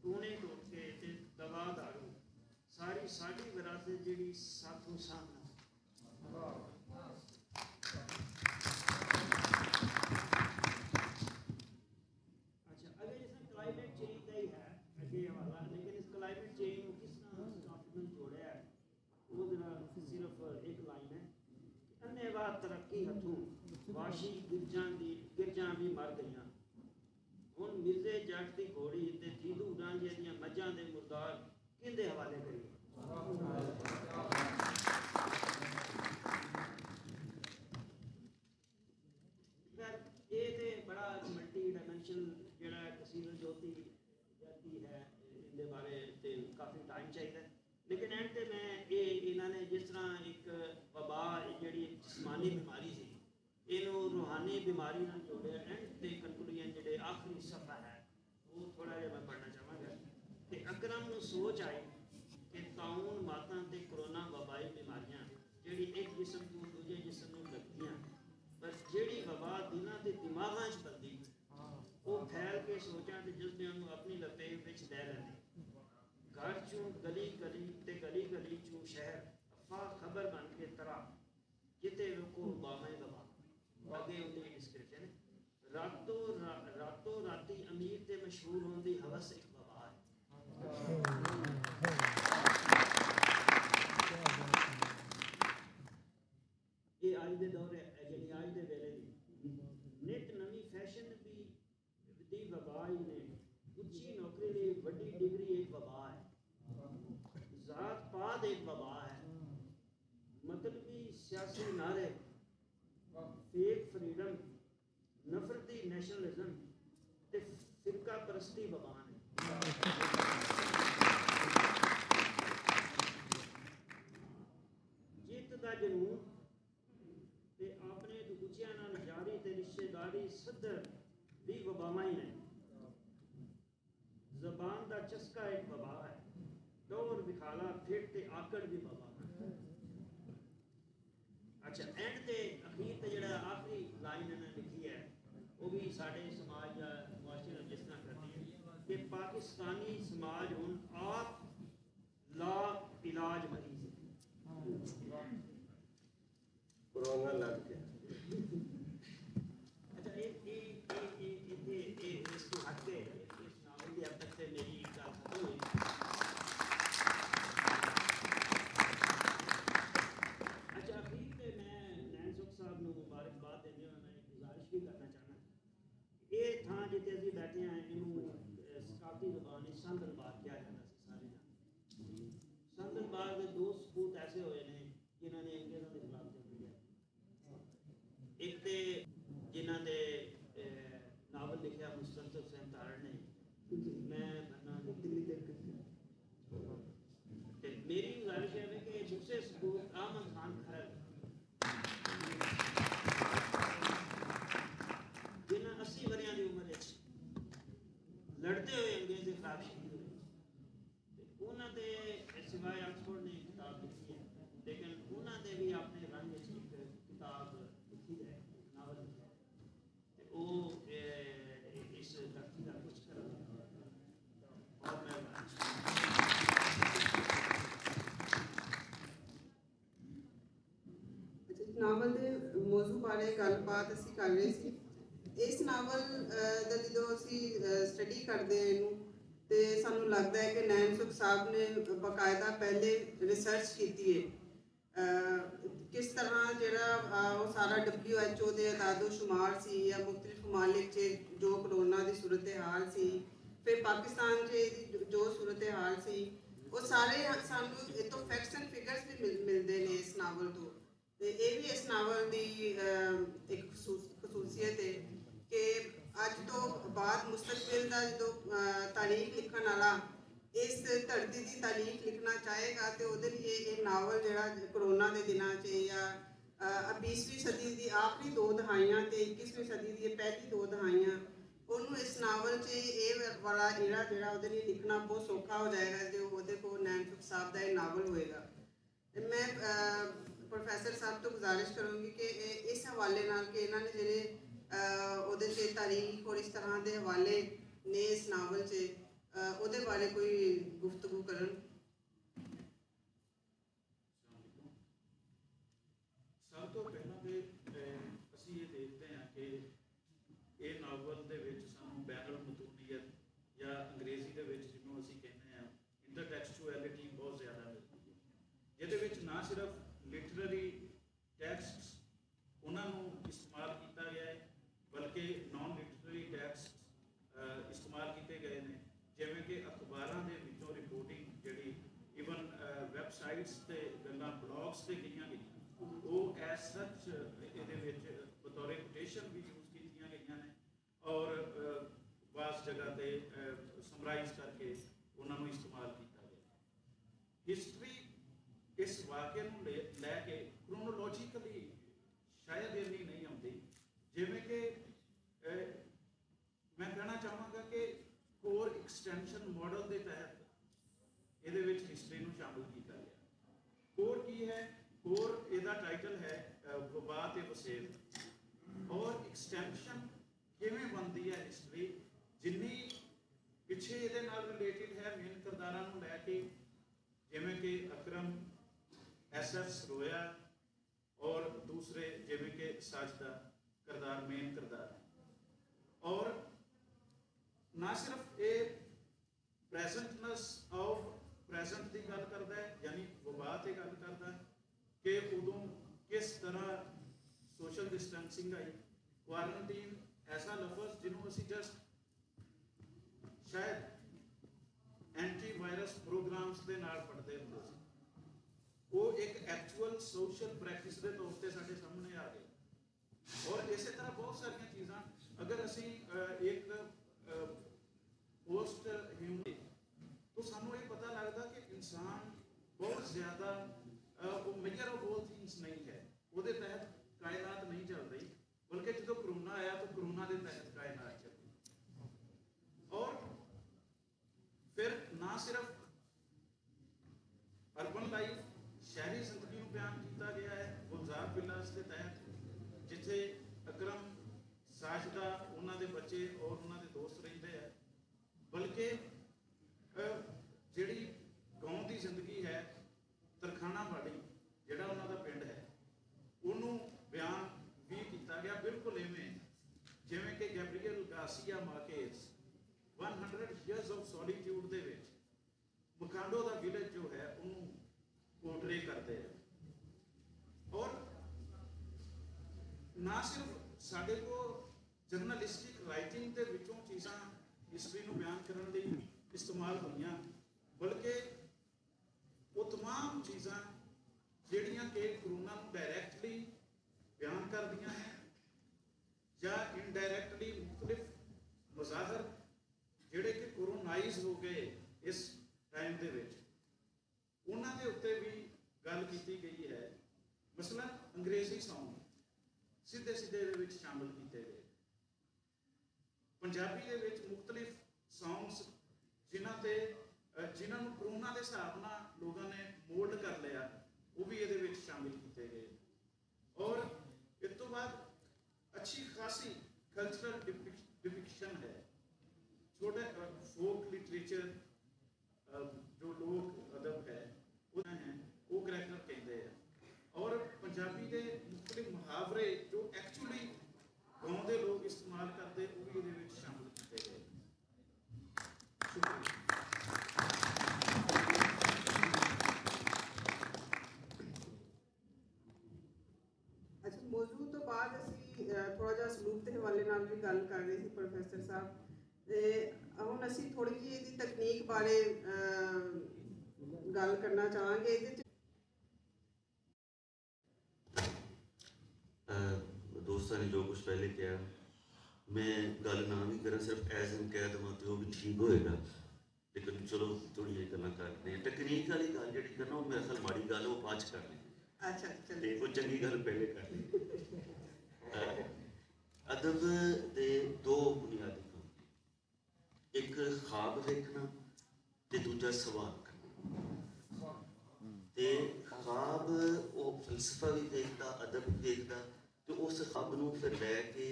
टूने टोटके ते दवा दारू सारी कि साड़ी विरासत जी साथों सामना अच्छा अगर जिस क्लाइमेट चेंज का ही है अगे हवाला लेकिन इस क्लाइमेट चेंज को किस तरह स्टार्टिंग में जोड़िया है वो जरा सिर्फ एक लाइन है अन्नेवाह तरक्की हथों वाशी गिरजां भी मर गईयां हुण मिर्जे जट दी घोड़ी ते जीदू रांझे दियां मज्जां दे मुर्दार किंदे हवाले करिए ये ते बड़ा मल्टी डायमेंशनल जेड़ा कसीदा ज्योति जाती है इनके बारे ते काफ़ी टाइम चाहिए लेकिन एंड ते मैं ये इन्होंने जिस तरह एक वबा जी जिस्मानी बीमारी सी इनू रूहानी बीमारी नाल जोड़िया एंड ते कंक्लूजन जेडे आखिरी सफ़ा है वो थोड़ा जिहा मैं पढ़ना चाहांगा कि अकरम नू सोच आई कि ताउन मातां ते कोरोना वबाई बीमारियां जेड़ी एक जिस्म तो दूजे जिस्म नू लगदियां पर जेड़ी वबा दिलों के दिमागां च पलदी वो फैल के सोचां ते जज्बियां नू अपनी लपेट विच लै लैंदी घर चों गली गली ते गली गली चों शहर अफवाह खबर बन के तरह जिते लोको बामे वबा अगे उनकी डिस्क्रिप्शन रातों राती अमीर ते मशहूर होने की हवस एक वबा है ये अज के दौरे जी अज के वेले की नित नवी फैशन भी वबा ही ने उच्ची नौकरी लिए वड्डी डिग्री एक वबा है जात पात एक वबा है मतलबी सियासी नारे फेक फ्रीडम नफरती नेशनलिज्म ते फिरका परस्ती वबा ने जित दा जनून ते अपने दूजियां नाल यारी ते रिश्तेदारी सदर भी वबावां ही ने जबान दा चस्का एक वबा है दौर विखाला फिट ते आकड़ भी वबा है अच्छा एंड ते अखीर ते जेड़ा आखिरी लाइन इन्होंने लिखी है वो भी साढ़े समाज या मुआशरे जिस तरह करती है कि पाकिस्तानी समाज हुण आप ला इलाज मरीज कोरोना लग गया अच्छा इसको हट के इस नावल की अब तक से मेरी गल खत्म हुई अच्छा अखीर पे मैं नैन सुख साहब को मुबारकबाद देने हुए मैं एक गुजारिश भी करना चाहना ये थां जिते असीं बैठे हैं इनू सकाफती जुबान संदल बाग किया जाता है सारे संदल बाग के दो सपूत ऐसे हुए हैं जिन्होंने अंग्रेजों के खिलाफ जंग लिया एक तो जिन्हों ने नावल लिखा मुस्तफा हुसैन तारड़ ने मैं बनना दिल्ली तक मेरी गुजारिश है कि दूसरे सपूत अहमद खान खरल जिन्हें 80 वरियां की उम्र लड़ते हुए अंग्रेज के खिलाफ शहीद हुए उन्होंने सिवाय ऑक्सफोर्ड ने किताब लिखी है लेकिन उन्होंने भी अपने रंग एक किताब लिखी है नावल लिखा है वो इस धरती का कुछ कर और मैं नावल के मौजू बारे गलबात असी कर रहे सी इस नावल ਦਾ ਜਦੋਂ ਅਸੀਂ ਸਟੱਡੀ ਕਰਦੇ ਹਾਂ ਇਹਨੂੰ ਤੇ ਸਾਨੂੰ ਲੱਗਦਾ ਹੈ ਕਿ ਨੈਣ ਸੁਖ ਸਾਹਿਬ ਨੇ ਬਕਾਇਦਾ ਪਹਿਲੇ ਰਿਸਰਚ ਕੀਤੀ ਹੈ ਕਿਸ ਤਰ੍ਹਾਂ ਜਿਹੜਾ ਉਹ ਸਾਰਾ WHO ਦੇ ਅਦਾਦੋ ਸ਼ੁਮਾਰ ਸੀ ਜਾਂ ਮੁxtਲਿਫ ਮਮਾਲਿਕ 'ਚ ਜੋ ਕਰੋਨਾ ਦੀ ਸੂਰਤ ਹਾਲ ਸੀ ਫਿਰ ਪਾਕਿਸਤਾਨ 'ਚ ਇਹਦੀ ਜੋ ਸੂਰਤ ਹਾਲ ਸੀ ਉਹ ਸਾਰੇ ਸਾਨੂੰ ਇਹ ਤੋਂ ਫੈਕਟਸ ਐਂਡ ਫਿਗਰਸ ਵੀ ਮਿਲਦੇ ਨੇ ਇਸ ਨਾਵਲ ਤੋਂ ਤੇ ਇਹ ਵੀ ਇਸ ਨਾਵਲ ਦੀ ਇੱਕ ਖਸੂਸੀਅਤ ਹੈ कि अज तो बाद मुस्तकबिल का जो तारीख लिखने वाला इस धरती की तारीख लिखना चाहेगा तो वो लिए ये नावल जोड़ा करोना के दिनों से या 20वीं सदी की आखिरी 2 दहाइयां तो 21वीं सदी की पहली 2 दहाइयां उन्होंने इस नावल से ये वाला एरा जोड़ा वो लिखना बहुत सौखा हो जाएगा जो वो नैन सुख साहब का ये नावल होएगा। मैं प्रोफैसर साहब तो गुजारिश करूँगी कि इस हवाले नाल कि इन्होंने जिहड़े ਉਹਦੇ 'ਚ ਤਾਰੀਖ और इस तरह के हवाले ने इस नावल 'ਚ ਉਹਦੇ बारे कोई गुफ्तगू करन। ਨਾ ਸਿਰਫ ਲਿਟਰਰੀ ਟੈਕਸਟਸ ਉਹਨਾਂ ਨੂੰ ਇਸਤੇਮਾਲ ਕੀਤਾ ਗਿਆ ਹੈ, ਬਲਕਿ ਨਾਨ ਲਿਟਰਰੀ ਟੈਕਸਟ ਇਸਤੇਮਾਲ ਕੀਤੇ ਗਏ ਨੇ, ਜਿਵੇਂ ਕਿ ਅਖਬਾਰਾਂ ਦੇ ਵਿੱਚੋਂ ਰਿਪੋਰਟਿੰਗ ਜਿਹੜੀ ਈਵਨ ਵੈਬਸਾਈਟਸ ਤੇ ਗੱਲਾਂ ਬਲੌਗਸ ਤੇ ਗਈਆਂ ਉਹ ਐਸ ਸੱਚ ਇਹਦੇ ਵਿੱਚ ਬਤੌਰੇ ਕੋਟੇਸ਼ਨ ਵੀ ਯੂਜ਼ ਕੀਤੀਆਂ ਗਈਆਂ ਨੇ ਔਰ ਵਾਸ ਜਗ੍ਹਾ ਤੇ ਸਮਰਾਈਜ਼ ਕਰਕੇ ਉਹਨਾਂ ਨੂੰ ਇਸਤੇਮਾਲ ਕੀਤਾ ਗਿਆ। ਹਿਸਟਰੀ ਇਸ ਵਾਕਿਆ ਨੂੰ ਲੈ ਕੇ ਕ੍ਰੋਨੋਲੋਜੀਕਲੀ ਸ਼ਾਇਦ ਇੰਨੀ ਨਹੀਂ ਆਉਂਦੀ, ਜਿਵੇਂ ਕਿ ਮੈਂ ਕਹਿਣਾ ਚਾਹਾਂਗਾ ਕਿ ਕੋਰ ਐਕਸਟੈਂਸ਼ਨ ਮਾਡਲ ਦੇ ਤਹਿਤ ਇਹਦੇ ਵਿੱਚ ਹਿਸਟਰੀ ਨੂੰ ਸ਼ਾਮਲ ਕੀਤਾ ਗਿਆ। ਕੋਰ ਕੀ ਹੈ? ਕੋਰ ਇਹਦਾ ਟਾਈਟਲ ਹੈ ਵਬਾ ਤੇ ਵਸੇਬ, ਔਰ ਐਕਸਟੈਂਸ਼ਨ ਕਿਵੇਂ ਬਣਦੀ ਹੈ ਹਿਸਟਰੀ, ਜਿੰਨੀ ਪਿੱਛੇ ਇਹਦੇ ਨਾਲ ਰਿਲੇਟਿਡ ਹੈ ਮੇਨ ਕਿਰਦਾਰਾਂ ਨੂੰ ਲੈ ਕੇ, ਜਿਵੇਂ ਕਿ ਅਕਰਮ, SS ਸਰੋਇਆ ਔਰ ਦੂਸਰੇ ਜਿਵੇਂ ਕਿ ਸਾਜਦਾ ਕਿਰਦਾਰ ਮੇਨ ਕਿਰਦਾਰ, ਔਰ ਨਾ ਸਿਰਫ ਇਹ ਪ੍ਰੈਜ਼ੈਂਟਨੈਸ ਆਫ ਪ੍ਰੈਜ਼ੈਂਟ ਦੀ ਗੱਲ ਕਰਦਾ ਹੈ, ਯਾਨੀ ਵਬਾ ਤੇ ਗੱਲ ਕਰਦਾ ਹੈ ਕਿ ਉਦੋਂ ਕਿਸ ਤਰ੍ਹਾਂ ਸੋਸ਼ਲ ਡਿਸਟੈਂਸਿੰਗ ਆਈ। ਕੁਆਰੰਟੀਨ ਐਸਾ ਲਫ਼ਜ਼ ਜਿਹਨੂੰ ਅਸੀਂ ਜਸਟ ਸ਼ਾਇਦ ਐਂਟੀ ਵਾਇਰਸ ਪ੍ਰੋਗਰਾਮਸ ਦੇ ਨਾਲ ਪੜ੍ਹਦੇ ਹੁੰਦੇ ਸੀ, ਉਹ ਇੱਕ ਐਕਚੁਅਲ ਸੋਸ਼ਲ ਪ੍ਰੈਕਟਿਸ ਦੇ ਤੌਰ ਤੇ ਸਾਡੇ ਸਾਹਮਣੇ ਆ ਗਈ। ਔਰ ਇਸੇ ਤਰ੍ਹਾਂ ਬਹੁਤ ਸਾਰੀਆਂ ਚੀਜ਼ਾਂ ਅਗਰ ਅਸੀਂ ਇੱਕ ਪੋਸਟ ਹਿਊਮਨ तो सानू ये पता लगता कि इंसान बहुत ज़्यादा वो मेजर ऑफ ऑल थिंग्स नहीं है, उसके तहत कायनात नहीं चल रही, बल्कि जो कोरोना आया तो कोरोना के तहत कायनात चल रही। और फिर ना सिर्फ अर्बन लाइफ शहरी जिंदगी को बयान किया गया है गुलजार विलास के तहत, जिथे अकरम, साजदा, उन्होंने बच्चे और उन्होंने दोस्त रहते हैं, बल्कि ਜਿਹੜੀ ਗਾਉਂ ਦੀ ਜ਼ਿੰਦਗੀ ਹੈ, ਤਰਖਾਣਾ ਵਾਲੀ ਜਿਹੜਾ ਉਹਨਾਂ ਦਾ ਪਿੰਡ ਹੈ, ਉਹਨੂੰ ਬਿਆਨ ਵੀ ਕੀਤਾ ਗਿਆ ਬਿਲਕੁਲ ਇਵੇਂ ਜਿਵੇਂ ਕਿ Gabriel Garcia ਮਾਰਕੇਜ਼ 100 years of solitude ਦੇ ਵਿੱਚ ਮਕਾਂਡੋ ਦਾ ਵਿਲੇਜ ਜੋ ਹੈ ਉਹਨੂੰ ਪੋਰਟਰੇ ਕਰਦੇ ਆ। ਔਰ ਨਾ ਸਿਰਫ ਸਾਡੇ ਕੋਲ ਜਰਨਲਿਸਟਿਕ ਰਾਈਟਿੰਗ ਦੇ ਵਿੱਚੋਂ ਚੀਜ਼ਾਂ ਹਿਸਟਰੀ ਨੂੰ ਬਿਆਨ ਕਰਨ ਲਈ इस्तेमाल हुई, बल्कि वो तमाम चीज़ा ਜਿਹੜੀਆਂ कि कोरोना डायरैक्टली बयान कर दिया हैं या इनडायरैक्टली मुख्तलिफ मज़ाहर ਜਿਹੜੇ कि कोरोनाइज हो गए इस टाइम ਦੇ ਵਿੱਚ ਉਹਨਾਂ ਦੇ ਉੱਤੇ ਵੀ ਗੱਲ ਕੀਤੀ ਗਈ ਹੈ। ਮਸलन अंग्रेजी सॉन्ग ਸਿੱਧੇ ਸਿੱਧੇ ਦੇ ਵਿੱਚ ਸ਼ਾਮਲ ਕੀਤੇ ਗਏ, ਪੰਜਾਬੀ ਦੇ ਵਿੱਚ ਮੁਖਤਲਿਫ ਸੌਂਗਸ ਜਿਨ੍ਹਾਂ ਨੂੰ ਕੋਰੋਨਾ ਦੇ ਹਿਸਾਬ ਨਾਲ ਲੋਕਾਂ ਨੇ ਮੋਲਡ ਕਰ ਲਿਆ, ਉਹ ਵੀ ਇਹਦੇ ਵਿੱਚ ਸ਼ਾਮਿਲ ਕੀਤੇ ਗਏ। ਔਰ ਇਸ ਤੋਂ ਬਾਅਦ ਅੱਛੀ ਖਾਸੀ ਕਲਚਰਲ ਡਿਪਿਕਸ਼ਨ ਹੈ, ਛੋਟੇ ਫੋਕ ਲਿਟਰੇਚਰ ਜੋ ਲੋਕ ਅਦਬ ਹੈ ਉਹ ਕਰੈਕਟਰ ਕਹਿੰਦੇ ਆ। ਔਰ ਪੰਜਾਬੀ ਦੇ ਮੁਖਤਲਿਫ ਮੁਹਾਵਰੇ ਜੋ ਐਕਚੁਅਲੀ ਗਾਉਂ ਦੇ ਲੋਕ ਇਸਤੇਮਾਲ ਕਰਦੇ, ਉਹ ਵੀ ਇਹਦੇ ਵਿੱਚ ਸ਼ਾਮਿਲ ਕੀਤੇ ਗਏ। अच्छा, मौजू तो बाद असी थोड़ा जिहा सलूक के हवाले नाल भी गल कर रहे थे प्रोफैसर साहब, ते हुण असी थोड़ी जी इहदी तकनीक बारे गल करना चाहांगे। इहदे दोस्तों ने जो कुछ पहले किया, मैं गल ना भी करा, सिर्फ एज एन कह देवां तो भी ठीक होएगा, लेकिन चलो थोड़ी जी गल्लां करते हैं। तकनीक वाली गल जिहड़ी करना वो मेरे ख्याल माड़ी गल वो बाद च कर लें, अच्छा ते वो चंगी गल पहले कर लें। अदब दे दो बुनियादी काम, एक ख्वाब देखना ते दूजा सवाल करना। ते ख्वाब वो फलसफा भी देखता, अदब भी देखता, तो उस ख्वाब नूं फिर लैके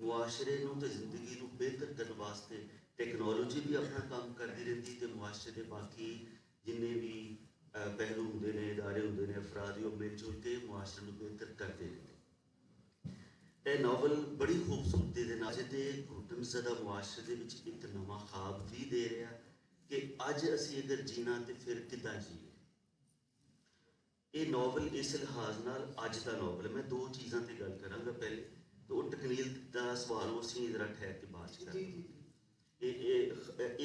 मुआशरे नूं ते जिंदगी नूं बेहतर करने वास्ते टैक्नोलॉजी भी अपना काम करती रहती, तो मुआशरे के बाकी जिन्ने भी पहलू होंगे ने, इदारे होंगे ने, अफराद वो मिल जुल के मुआशरे नूं बेहतर करते रहते। यह नावल बड़ी खूबसूरती के नाल ते घुटनज़दा मुआशरे दे विच एक नवा ख्वाब भी दे रहा कि अज असी अगर जीना तो फिर किदां जीए। ਇਹ ਨਾਵਲ ਇਸ ਲਿਹਾਜ਼ ਨਾਲ ਅੱਜ ਦਾ ਨਾਵਲ ਹੈ। ਮੈਂ ਦੋ ਚੀਜ਼ਾਂ ਤੇ ਗੱਲ ਕਰਾਂਗਾ। ਪਹਿਲੇ ਤਾਂ ਉਹ ਤਕਨੀਲ ਦਾ ਸਵਾਲ ਉਹ ਅਸੀਂ ਜ਼ਰਾ ਠਹਿਰ ਕੇ ਬਾਅਦ 'ਚ ਜੀ ਕਰਾਂਗੇ। ਜੀ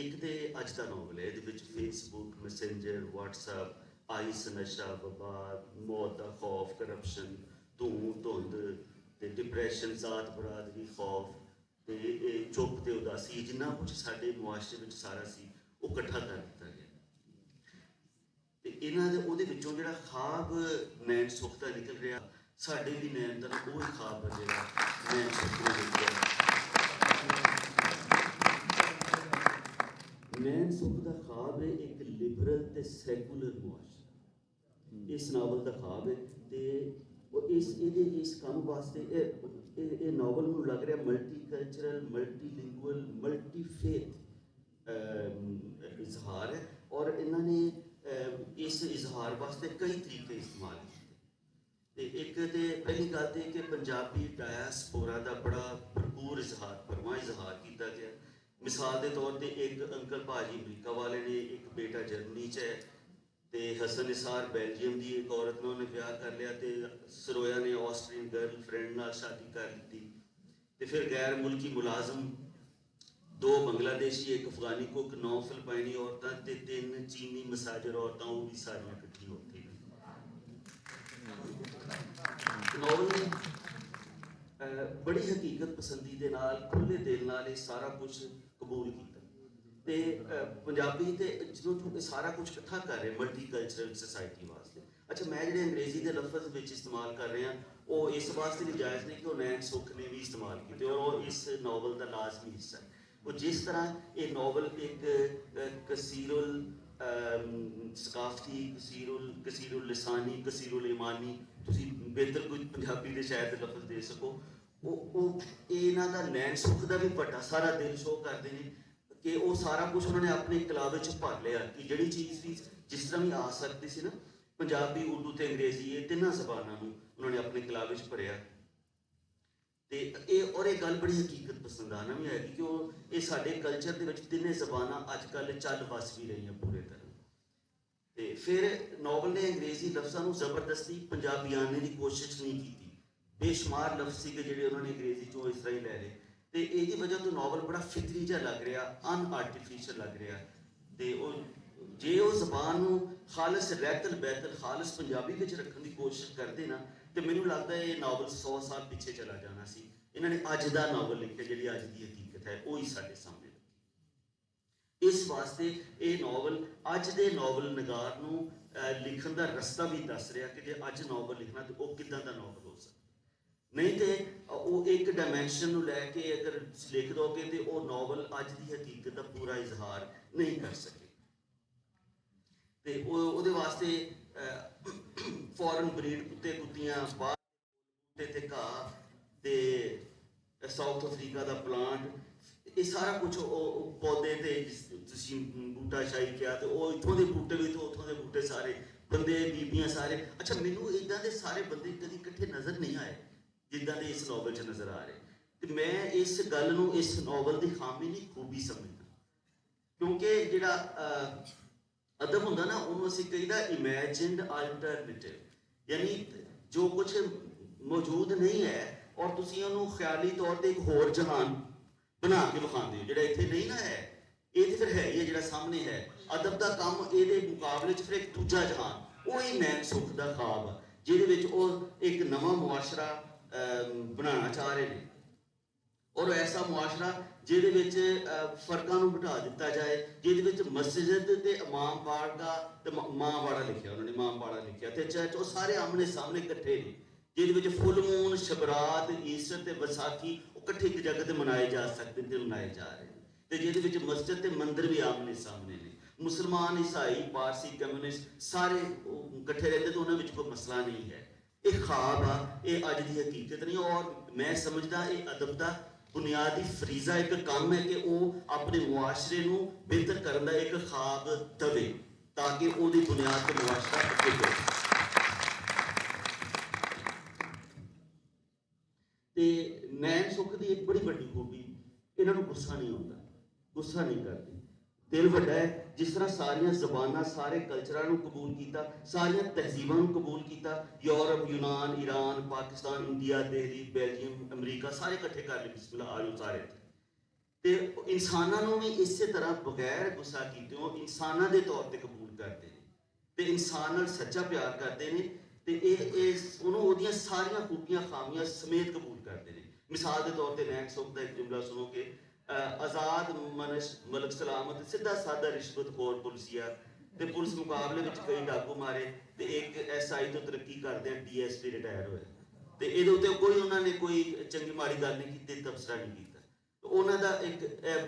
ਇੱਕ ਤੇ ਅੱਜ ਦਾ ਨਾਵਲ ਹੈ, ਇਹਦੇ ਵਿੱਚ ਫੇਸਬੁੱਕ, ਮੈਸੇਂਜਰ, ਵਟਸਐਪ, ਆਈਸ, ਨਸ਼ਾ, ਵਬਾ, ਮੌਤ ਦਾ ਖੌਫ, ਕਰਪਸ਼ਨ, ਧੁੰਦ ਤੇ ਡਿਪਰੈਸ਼ਨ, ਜ਼ਾਤ ਬਰਾਦਰੀ, ਖੌਫ ਤੇ ਇਹ ਚੁੱਪ ਤੇ ਉਦਾਸੀ, ਜਿੰਨਾ ਕੁਝ ਸਾਡੇ ਮੁਆਸ਼ਰੇ ਵਿੱਚ ਸਾਰਾ ਸੀ ਉਹ ਇਕੱਠਾ ਕਰ ਦਿੱਤਾ ਗਿਆ। ਤੇ ਇਹਨਾਂ ਦੇ ਉਹਦੇ ਵਿੱਚੋਂ ਜਿਹੜਾ ਖਾਬ ਨੈਣ ਸੁੱਖ ਦਾ ਨਿਕਲ ਰਿਹਾ, ਸਾਡੇ ਵੀ ਨੈਣ ਦਾ ਉਹ ਹੀ ਖਾਬ ਹੈ ਜਿਹੜਾ ਨੈਣ ਸੁੱਖ ਨੂੰ ਨਿਕਲਿਆ। ਨੈਣ ਸੁੱਖ ਦਾ ਖਾਬ ਹੈ ਇੱਕ ਲਿਬਰਲ ਤੇ ਸੈਕੂਲਰ ਮੁਆਸ਼ਰਾ। ਇਸ ਨਾਵਲ ਦਾ ਖਾਬ ਹੈ ਤੇ ਉਹ ਇਸ ਕੰਮ ਵਾਸਤੇ ਇਹ ਨਾਵਲ ਨੂੰ ਲੱਗ ਰਿਹਾ ਮਲਟੀਕਲਚਰਲ, ਮਲਟੀਲਿੰਗੁਅਲ, ਮਲਟੀ ਫੇਥ ਇਜ਼ਹਾਰ ਹੈ। ਔਰ ਇਹਨਾਂ ਨੇ ਇਸ ਇਜ਼ਹਾਰ ਵਾਸਤੇ ਕਈ ਤਰੀਕੇ ਇਸਤੇਮਾਲ ਕੀਤੇ। ਤੇ ਇੱਕ ਤੇ ਪਹਿਲੀ ਗੱਲ ਤੇ ਕਿ ਪੰਜਾਬੀ ਡਾਇਸਪੋਰਾ ਦਾ ਬੜਾ ਭਰਪੂਰ ਇਜ਼ਹਾਰ, ਭਰਵਾਂ ਇਜ਼ਹਾਰ ਕੀਤਾ ਗਿਆ। ਮਿਸਾਲ ਦੇ ਤੌਰ ਤੇ ਇੱਕ ਅੰਕਲ ਭਾਜੀ ਅਮਰੀਕਾ ਵਾਲੇ ਨੇ, ਇੱਕ ਬੇਟਾ ਜਰਮਨੀ 'ਚ ਹੈ ਤੇ ਹਸਨ ਨਿਸਾਰ ਬੈਲਜੀਅਮ ਦੀ ਇੱਕ ਔਰਤ ਨੂੰ ਉਹਨੇ ਵਿਆਹ ਕਰ ਲਿਆ ਤੇ ਸਰੋਇਆ ਨੇ ਆਸਟਰੀਅਨ ਗਰਲ ਫਰੈਂਡ ਨਾਲ ਸ਼ਾਦੀ ਕਰ ਲਿੱਤੀ। ਤੇ ਫਿਰ ਗੈਰ ਮੁਲਕੀ ਮੁਲਾਜ਼ਮ, 2 ਬੰਗਲਾਦੇਸ਼ੀ, ਇੱਕ ਅਫਗਾਨੀ ਕੁੱਕ, 9 ਫਿਲਪਾਈਨੀ ਔਰਤਾਂ ਤੇ 3 ਚੀਨੀ ਮਸਾਜਰ ਔਰਤਾਂ, ਉਹ ਵੀ ਸਾਰੀਆਂ ਇਕੱਠੀ ਉੱਥੇ ਨੇ। ਨਾਵਲ ਨੇ ਬੜੀ ਹਕੀਕਤ ਪਸੰਦੀ ਦੇ ਨਾਲ, ਖੁੱਲ੍ਹੇ ਦਿਲ ਨਾਲ ਇਹ ਸਾਰਾ ਕੁਝ ਕਬੂਲ ਕੀਤਾ। ਤੇ ਪੰਜਾਬੀ ਤੇ ਜਦੋਂ ਇਹ ਸਾਰਾ ਕੁਝ ਇਕੱਠਾ ਕਰ ਰਹੇ ਮਲਟੀ ਕਲਚਰਲ ਸੁਸਾਇਟੀ ਵਾਸਤੇ। ਅੱਛਾ, ਮੈਂ ਜਿਹੜੇ ਅੰਗਰੇਜ਼ੀ ਦੇ ਲਫ਼ਜ਼ ਵਿੱਚ ਇਸਤੇਮਾਲ ਕਰ ਰਿਹਾ ਉਹ ਇਸ ਵਾਸਤੇ ਨਹੀਂ ਜਾਇਜ਼ ਨਹੀਂ ਕਿ ਉਹ ਨੈਣ ਸੁੱਖ ਨੇ ਵੀ ਇਸਤੇਮਾਲ ਕੀਤੇ, ਔਰ ਉਹ ਇਸ ਨਾਵਲ ਦਾ ਲਾਜ਼ਮੀ ਹਿੱਸਾ ਹੈ। ਉਹ ਜਿਸ ਤਰ੍ਹਾਂ ਇਹ ਨਾਵਲ ਇੱਕ ਕਸੀਰੁਲ ਸਕਾਫਤੀ, ਕਸੀਰੁਲ ਲਿਸਾਨੀ, ਕਸੀਰੁਲ ਇਮਾਨੀ, ਤੁਸੀਂ ਬਿਹਤਰ ਕੋਈ ਪੰਜਾਬੀ ਦੇ ਸ਼ਾਇਦ ਲਫ਼ਜ਼ ਦੇ ਸਕੋ, ਉਹ ਇਹਨਾਂ ਦਾ ਨੈਣ ਸੁੱਖ ਦਾ ਵੀ ਵੱਡਾ ਸਾਰਾ ਦਿਲ ਸ਼ੋਅ ਕਰਦੇ ਨੇ ਕਿ ਉਹ ਸਾਰਾ ਕੁਝ ਉਹਨਾਂ ਨੇ ਆਪਣੇ ਕਲਾਮ ਵਿੱਚ ਭਰ ਲਿਆ ਕਿ ਜਿਹੜੀ ਚੀਜ਼ ਵੀ ਜਿਸ ਤਰ੍ਹਾਂ ਵੀ ਆ ਸਕਦੀ ਸੀ ਨਾ, ਪੰਜਾਬੀ, ਉਰਦੂ ਤੇ ਅੰਗਰੇਜ਼ੀ, ਇਹ ਤਿੰਨਾਂ ਜ਼ਬਾਨਾਂ ਨੂੰ ਉਹਨਾਂ ਨੇ ਆਪਣੇ ਕਲਾਮ ਵਿੱਚ ਭਰਿਆ। ਤੇ ਇਹ ਗੱਲ ਬੜੀ ਹਕੀਕਤ ਪਸੰਦਾਨਾ ਵੀ ਹੈਗੀ ਕਿ ਇਹ ਸਾਡੇ ਕਲਚਰ ਦੇ ਵਿੱਚ ਤਿੰਨੇ ਜ਼ਬਾਨਾਂ ਅੱਜ ਕੱਲ੍ਹ ਚੱਲ ਵਸ ਵੀ ਰਹੀਆਂ ਪੂਰੇ ਤਰ੍ਹਾਂ। ਤੇ ਫਿਰ ਨਾਵਲ ਨੇ ਅੰਗਰੇਜ਼ੀ ਲਫ਼ਜ਼ਾਂ ਨੂੰ ਜ਼ਬਰਦਸਤੀ ਪੰਜਾਬੀਆਨੇ ਦੀ ਕੋਸ਼ਿਸ਼ ਨਹੀਂ ਕੀਤੀ। ਬੇਸ਼ੁਮਾਰ ਲਫ਼ਜ਼ ਸੀਗੇ ਜਿਹੜੇ ਉਹਨਾਂ ਨੇ ਅੰਗਰੇਜ਼ੀ 'ਚੋਂ ਇਸ ਤਰ੍ਹਾਂ ਹੀ ਲੈ ਲਏ ਤੇ ਇਹਦੀ ਵਜ੍ਹਾ ਤੋਂ ਨਾਵਲ ਬੜਾ ਫਿਤਰੀ ਜਿਹਾ ਲੱਗ ਰਿਹਾ, ਅਨਆਰਟੀਫਿਸ਼ਲ ਲੱਗ ਰਿਹਾ। ਤੇ ਜੇ ਉਹ ਜ਼ਬਾਨ ਨੂੰ ਖਾਲਸ ਰਹਿਤਲ ਬਹਿਤਲ ਖਾਲਸ ਪੰਜਾਬੀ ਵਿੱਚ ਰੱਖਣ ਦੀ ਕੋਸ਼ਿਸ਼ ਕਰਦੇ ਨਾ, ਤੇ ਮੈਨੂੰ ਲੱਗਦਾ ਇਹ ਨਾਵਲ 100 ਸਾਲ ਪਿੱਛੇ ਚਲਾ ਜਾਣਾ ਸੀ। ਇਹਨਾਂ ਨੇ ਅੱਜ ਦਾ ਨਾਵਲ ਲਿਖਿਆ, ਜਿਹੜੀ ਅੱਜ ਦੀ ਹਕੀਕਤ ਹੈ ਉਹੀ ਸਾਡੇ ਸਾਹਮਣੇ ਰੱਖੀ। ਇਸ ਵਾਸਤੇ ਇਹ ਨਾਵਲ ਅੱਜ ਦੇ ਨਾਵਲ ਨਿਗਾਰ ਨੂੰ ਲਿਖਣ ਦਾ ਰਸਤਾ ਵੀ ਦੱਸ ਰਿਹਾ ਕਿ ਜੇ ਅੱਜ ਨਾਵਲ ਲਿਖਣਾ ਤੇ ਉਹ ਕਿੱਦਾਂ ਦਾ ਨਾਵਲ ਹੋ ਸਕਦਾ। ਨਹੀਂ ਤੇ ਉਹ ਇੱਕ ਡਾਇਮੈਂਸ਼ਨ ਨੂੰ ਲੈ ਕੇ ਅਗਰ ਲਿਖ ਦੋਗੇ ਤੇ ਉਹ ਨਾਵਲ ਅੱਜ ਦੀ ਹਕੀਕਤ ਦਾ ਪੂਰਾ ਇਜ਼ਹਾਰ ਨਹੀਂ ਕਰ ਸਕੇ। ਤੇ ਉਹਦੇ ਵਾਸਤੇ ਫੋਰਨ ਬਰੀਡ ਕੁੱਤੇ ਕੁੱਤੀਆਂ, ਬਾਹਰ ਕੁੱਤੇ ਤੇ ਘਾਹ ਤੇ ਸਾਊਥ ਅਫਰੀਕਾ ਦਾ ਪਲਾਂਟ, ਇਹ ਸਾਰਾ ਕੁਝ ਉਹ ਪੌਦੇ ਤੇ ਤੁਸੀਂ ਬੂਟਾਸ਼ਾਹੀ ਕਿਹਾ ਤੇ ਉਹ ਇੱਥੋਂ ਦੇ ਬੂਟੇ ਵੀ ਤੇ ਉੱਥੋਂ ਦੇ ਬੂਟੇ, ਸਾਰੇ ਬੰਦੇ ਬੀਬੀਆਂ ਸਾਰੇ। ਅੱਛਾ, ਮੈਨੂੰ ਇੱਦਾਂ ਦੇ ਸਾਰੇ ਬੰਦੇ ਕਦੀ ਇਕੱਠੇ ਨਜ਼ਰ ਨਹੀਂ ਆਏ ਜਿੱਦਾਂ ਦੇ ਇਸ ਨਾਵਲ 'ਚ ਨਜ਼ਰ ਆ ਰਹੇ। ਤੇ ਮੈਂ ਇਸ ਗੱਲ ਨੂੰ ਇਸ ਨਾਵਲ ਦੀ ਖਾਮੀ ਨਹੀਂ ਖੂਬੀ ਸਮਝਦਾ, ਕਿਉਂਕਿ ਜਿਹੜਾ ਅਦਬ ਹੁੰਦਾ ਨਾ ਉਹਨੂੰ ਅਸੀਂ ਕਹੀਦਾ ਇਮੈਜਿਨਡ ਆਲਟਰਨੇਟਿਵ, ਯਾਨੀ ਜੋ ਕੁਝ ਮੌਜੂਦ ਨਹੀਂ ਹੈ ਔਰ ਤੁਸੀਂ ਉਹਨੂੰ ਖਿਆਲੀ ਤੌਰ ਤੇ ਇੱਕ ਹੋਰ ਜਹਾਨ ਬਣਾ ਕੇ ਵਿਖਾਉਂਦੇ ਹੋ ਜਿਹੜਾ ਇੱਥੇ ਨਹੀਂ ਨਾ ਹੈ। ਇਹ ਤੇ ਫਿਰ ਹੈ ਹੀ ਹੈ ਜਿਹੜਾ ਸਾਹਮਣੇ ਹੈ। ਅਦਬ ਦਾ ਕੰਮ ਇਹਦੇ ਮੁਕਾਬਲੇ 'ਚ ਫਿਰ ਇੱਕ ਦੂਜਾ ਜਹਾਨ, ਉਹੀ ਨੈਣ ਸੁੱਖ ਦਾ ਖਾਬ, ਜਿਹਦੇ ਵਿੱਚ ਉਹ ਇੱਕ ਨਵਾਂ ਮੁਆਸ਼ਰਾ ਬਣਾਉਣਾ ਚਾਹ ਰਹੇ ਨੇ, ਔਰ ਐਸਾ ਮੁਆਸ਼ਰਾ ਜਿਹਦੇ ਵਿੱਚ ਫਰਕਾਂ ਨੂੰ ਬਿਠਾ ਦਿੱਤਾ ਜਾਏ, ਜਿਹਦੇ ਵਿੱਚ ਮਸਜਿਦ ਤੇ ਇਮਾਮ ਬਾੜਾ ਤੇ ਮਾਂ ਬਾੜਾ ਲਿਖਿਆ, ਉਹਨਾਂ ਨੇ ਮਾਂ ਬਾੜਾ ਲਿਖਿਆ ਤੇ ਚਰਚ, ਉਹ ਸਾਰੇ ਆਮਣੇ ਸਾਹਮਣੇ ਇਕੱਠੇ ਨੇ, ਜਿਹਦੇ ਵਿੱਚ ਫੁੱਲ ਮੂਨ, ਸ਼ਬਰਾਤ, ਈਸਟਰ ਤੇ ਵਿਸਾਖੀ ਉਹ ਇਕੱਠੇ ਇੱਕ ਜਗ੍ਹਾ ਤੇ ਮਨਾਏ ਜਾ ਸਕਦੇ ਤੇ ਮਨਾਏ ਜਾ ਰਹੇ ਨੇ, ਤੇ ਜਿਹਦੇ ਵਿੱਚ ਮਸਜਿਦ ਤੇ ਮੰਦਿਰ ਵੀ ਆਮਣੇ ਸਾਹਮਣੇ ਨੇ। ਮੁਸਲਮਾਨ, ਈਸਾਈ, ਪਾਰਸੀ, ਕਮਿਊਨਿਸਟ ਸਾਰੇ ਇਕੱਠੇ ਰਹਿੰਦੇ ਤੇ ਉਹਨਾਂ ਵਿੱਚ ਕੋਈ ਮਸਲਾ ਨਹੀਂ ਹੈ। ਇਹ ਖਾਬ ਆ, ਇਹ ਅੱਜ ਦੀ ਹਕੀਕਤ ਨਹੀਂ। ਔਰ ਮੈਂ ਸਮਝਦਾ ਇਹ ਅਦਬ ਦਾ ਬੁਨਿਆਦੀ ਫਰੀਜ਼ਾ, ਇੱਕ ਕੰਮ ਹੈ ਕਿ ਉਹ ਆਪਣੇ ਮੁਆਸ਼ਰੇ ਨੂੰ ਬਿਹਤਰ ਕਰਨ ਦਾ ਇੱਕ ਖਾਬ ਦਵੇ ਤਾਂ ਕਿ ਉਹਦੀ ਬੁਨਿਆਦ ਤੇ ਮੁਆਸ਼ਰਾ ਅੱਗੇ ਵਧੇ। ਤੇ ਨੈਣ ਸੁੱਖ ਦੀ ਇੱਕ ਬੜੀ ਵੱਡੀ ਖੂਬੀ, ਇਹਨਾਂ ਨੂੰ ਗੁੱਸਾ ਨਹੀਂ ਆਉਂਦਾ, ਗੁੱਸਾ ਨਹੀਂ ਕਰਦੇ। ਦਿਲ ਵੱਡਾ ਹੈ। ਜਿਸ ਤਰ੍ਹਾਂ ਸਾਰੀਆਂ ਜ਼ਬਾਨਾਂ ਸਾਰੇ ਕਲਚਰਾਂ ਨੂੰ ਕਬੂਲ ਕੀਤਾ, ਸਾਰੀਆਂ ਤਹਿਜ਼ੀਬਾਂ ਨੂੰ ਕਬੂਲ ਕੀਤਾ, ਯੂਰਪ, ਯੂਨਾਨ, Iran, Pakistan, India, Delhi, Belgium, America ਸਾਰੇ ਇਕੱਠੇ ਕਰ ਲਏ, ਬਿਸਮਿਲ੍ਲਾ ਆਜੋ ਸਾਰੇ। ਤੇ ਇਨਸਾਨਾਂ ਨੂੰ ਵੀ ਇਸੇ ਤਰ੍ਹਾਂ ਬਗੈਰ ਗੁੱਸਾ ਕੀਤਿਓ ਇਨਸਾਨਾਂ ਦੇ ਤੌਰ ਤੇ ਕਬੂਲ ਕਰਦੇ ਨੇ ਤੇ ਇਨਸਾਨ ਨਾਲ ਸੱਚਾ ਪਿਆਰ ਕਰਦੇ ਨੇ ਤੇ ਇਹ ਉਹਨੂੰ ਉਹਦੀਆਂ ਸਾਰੀਆਂ ਖੂਬੀਆਂ ਖਾਮੀਆਂ ਸਮੇਤ ਕਬੂਲ ਕਰਦੇ ਨੇ। ਮਿਸਾਲ ਦੇ ਤੌਰ ਤੇ ਨੈਣ ਸੁਖ ਦਾ ਇੱਕ ਜੁਮਲਾ ਸੁਣੋ ਕਿ ਆਜ਼ਾਦ ਮਨਸ਼ ਮਲਕ ਸਲਾਮਤ, ਸਿੱਧਾ ਸਾਦਾ ਰਿਸ਼ਵਤਖੋਰ ਪੁਲਿਸੀਆ ਤੇ ਪੁਲਿਸ ਮੁਕਾਬਲੇ ਵਿੱਚ ਕਈ ਡਾਕੂ ਮਾਰੇ ਤੇ ਇੱਕ SI ਤੋਂ ਤਰੱਕੀ ਕਰਦੇ DSP ਰਿਟਾਇਰ ਹੋਏ ਤੇ ਇਹਦੇ ਉੱਤੇ ਕੋਈ ਉਹਨਾਂ ਨੇ ਕੋਈ ਚੰਗੀ ਮਾੜੀ ਗੱਲ ਨਹੀਂ ਕੀਤੀ, ਤਬਸਰਾ ਨਹੀਂ ਕੀਤਾ। ਉਹਨਾਂ ਦਾ ਇੱਕ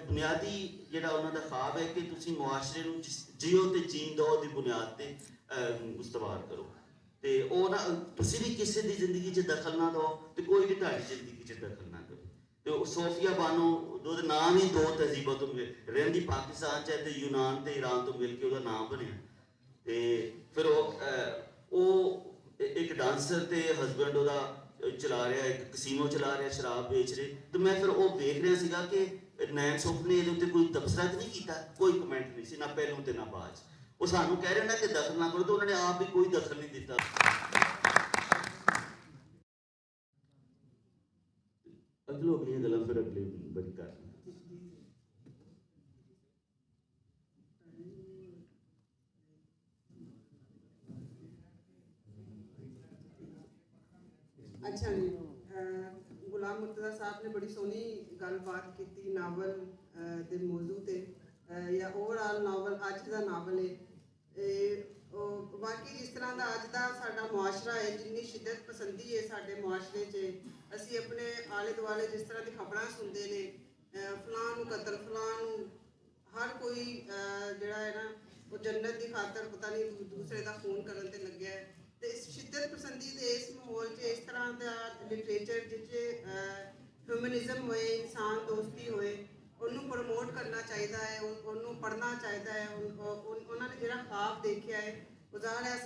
ਬੁਨਿਆਦੀ ਜਿਹੜਾ ਉਹਨਾਂ ਦਾ ख्वाब ਹੈ ਕਿ ਤੁਸੀਂ ਮੁਆਸ਼ਰੇ ਨੂੰ ਜੀਓ ਤੇ ਜੀਣ ਦਿਓ ਦੀ ਬੁਨਿਆਦ ਤੇ ਉਸਤਵਾਰ ਕਰੋ ਤੇ ਉਹ ਨਾ ਤੁਸੀਂ ਵੀ ਕਿਸੇ ਦੀ ਜ਼ਿੰਦਗੀ 'ਚ ਦਖਲ ਨਾ ਦਿਓ ਤੇ ਕੋਈ ਵੀ ਤੁਹਾਡੀ ਜ਼ਿੰਦਗੀ 'ਚ ਦਖਲ ਨਾ ਕਰੇ। ਤੇ ਉਹ ਸੋਫੀਆ ਬਾਨੋ ਉਹਦਾ ਨਾਮ ਹੀ ਦੋ ਤਹਿਜ਼ੀਬਾਂ ਤੋਂ ਰਹਿੰਦੀ ਪਾਕਿਸਤਾਨ 'ਚ ਹੈ ਤੇ ਯੂਨਾਨ ਤੇ ਈਰਾਨ ਤੋਂ ਮਿਲ ਕੇ ਉਹਦਾ ਨਾਮ ਬਣਿਆ। ਤੇ ਫਿਰ ਉਹ ਇੱਕ ਡਾਂਸਰ ਤੇ ਹਸਬੈਂਡ ਉਹਦਾ ਚਲਾ ਰਿਹਾ, ਇੱਕ ਕਸੀਨੋ ਚਲਾ ਰਿਹਾ, ਸ਼ਰਾਬ ਵੇਚ ਰਹੇ। ਤੇ ਮੈਂ ਫਿਰ ਉਹ ਵੇਖ ਰਿਹਾ ਸੀਗਾ ਕਿ ਨੈਣ ਸੁਖ ਨੇ ਇਹਦੇ ਉੱਤੇ ਕੋਈ ਤਬਸਰਾ ਨਹੀਂ ਕੀਤਾ, ਕੋਈ ਕਮੈਂਟ ਨਹੀਂ ਸੀ, ਨਾ ਪਹਿਲੋਂ ਤੇ ਨਾ ਬਾਅਦ 'ਚ। ਉਹ ਸਾਨੂੰ ਕਹਿ ਰਹੇ ਨਾ ਕਿ ਦਖਲ ਨਾ ਕਰੋ ਤੇ ਉਹਨਾਂ ਨੇ ਆਪ ਵੀ ਕੋਈ ਦਖਲ ਨਹੀਂ ਦਿੱਤਾ। ਅਗਲੀਆਂ ਗੱਲਾਂ ਫਿਰ ਅਗਲੇ ਵਾਰੀ ਕਰ अच्छा जी, गुलाम मुर्तज़ा साहब ने बड़ी सोहनी गलबात की नावल दे मौजू ते या ओवरऑल नावल अज का नावल है। बाकी जिस तरह का अज का साडा मुआशरा है, जिन्नी शिद्दत पसंदी है साडे मुआशरे च, असी अपने आले दुआले जिस तरह की खबरां सुनते हैं फलां नूं कतल, फलां नूं, हर कोई जिहड़ा है ना वो जन्नत की खातर पता नहीं दूसरे का खून करन ते लग्या है। तो इस शिद्दत पसंदी के इस माहौल च इस तरह का लिटरेचर जिसे ह्यूमनिज्म होए, इंसान दोस्ती होए, उन्होंने प्रमोट करना चाहिए है, उन्होंने पढ़ना चाहिए है। उन्होंने जो ख्वाब देखा है वो ज़ाहिर है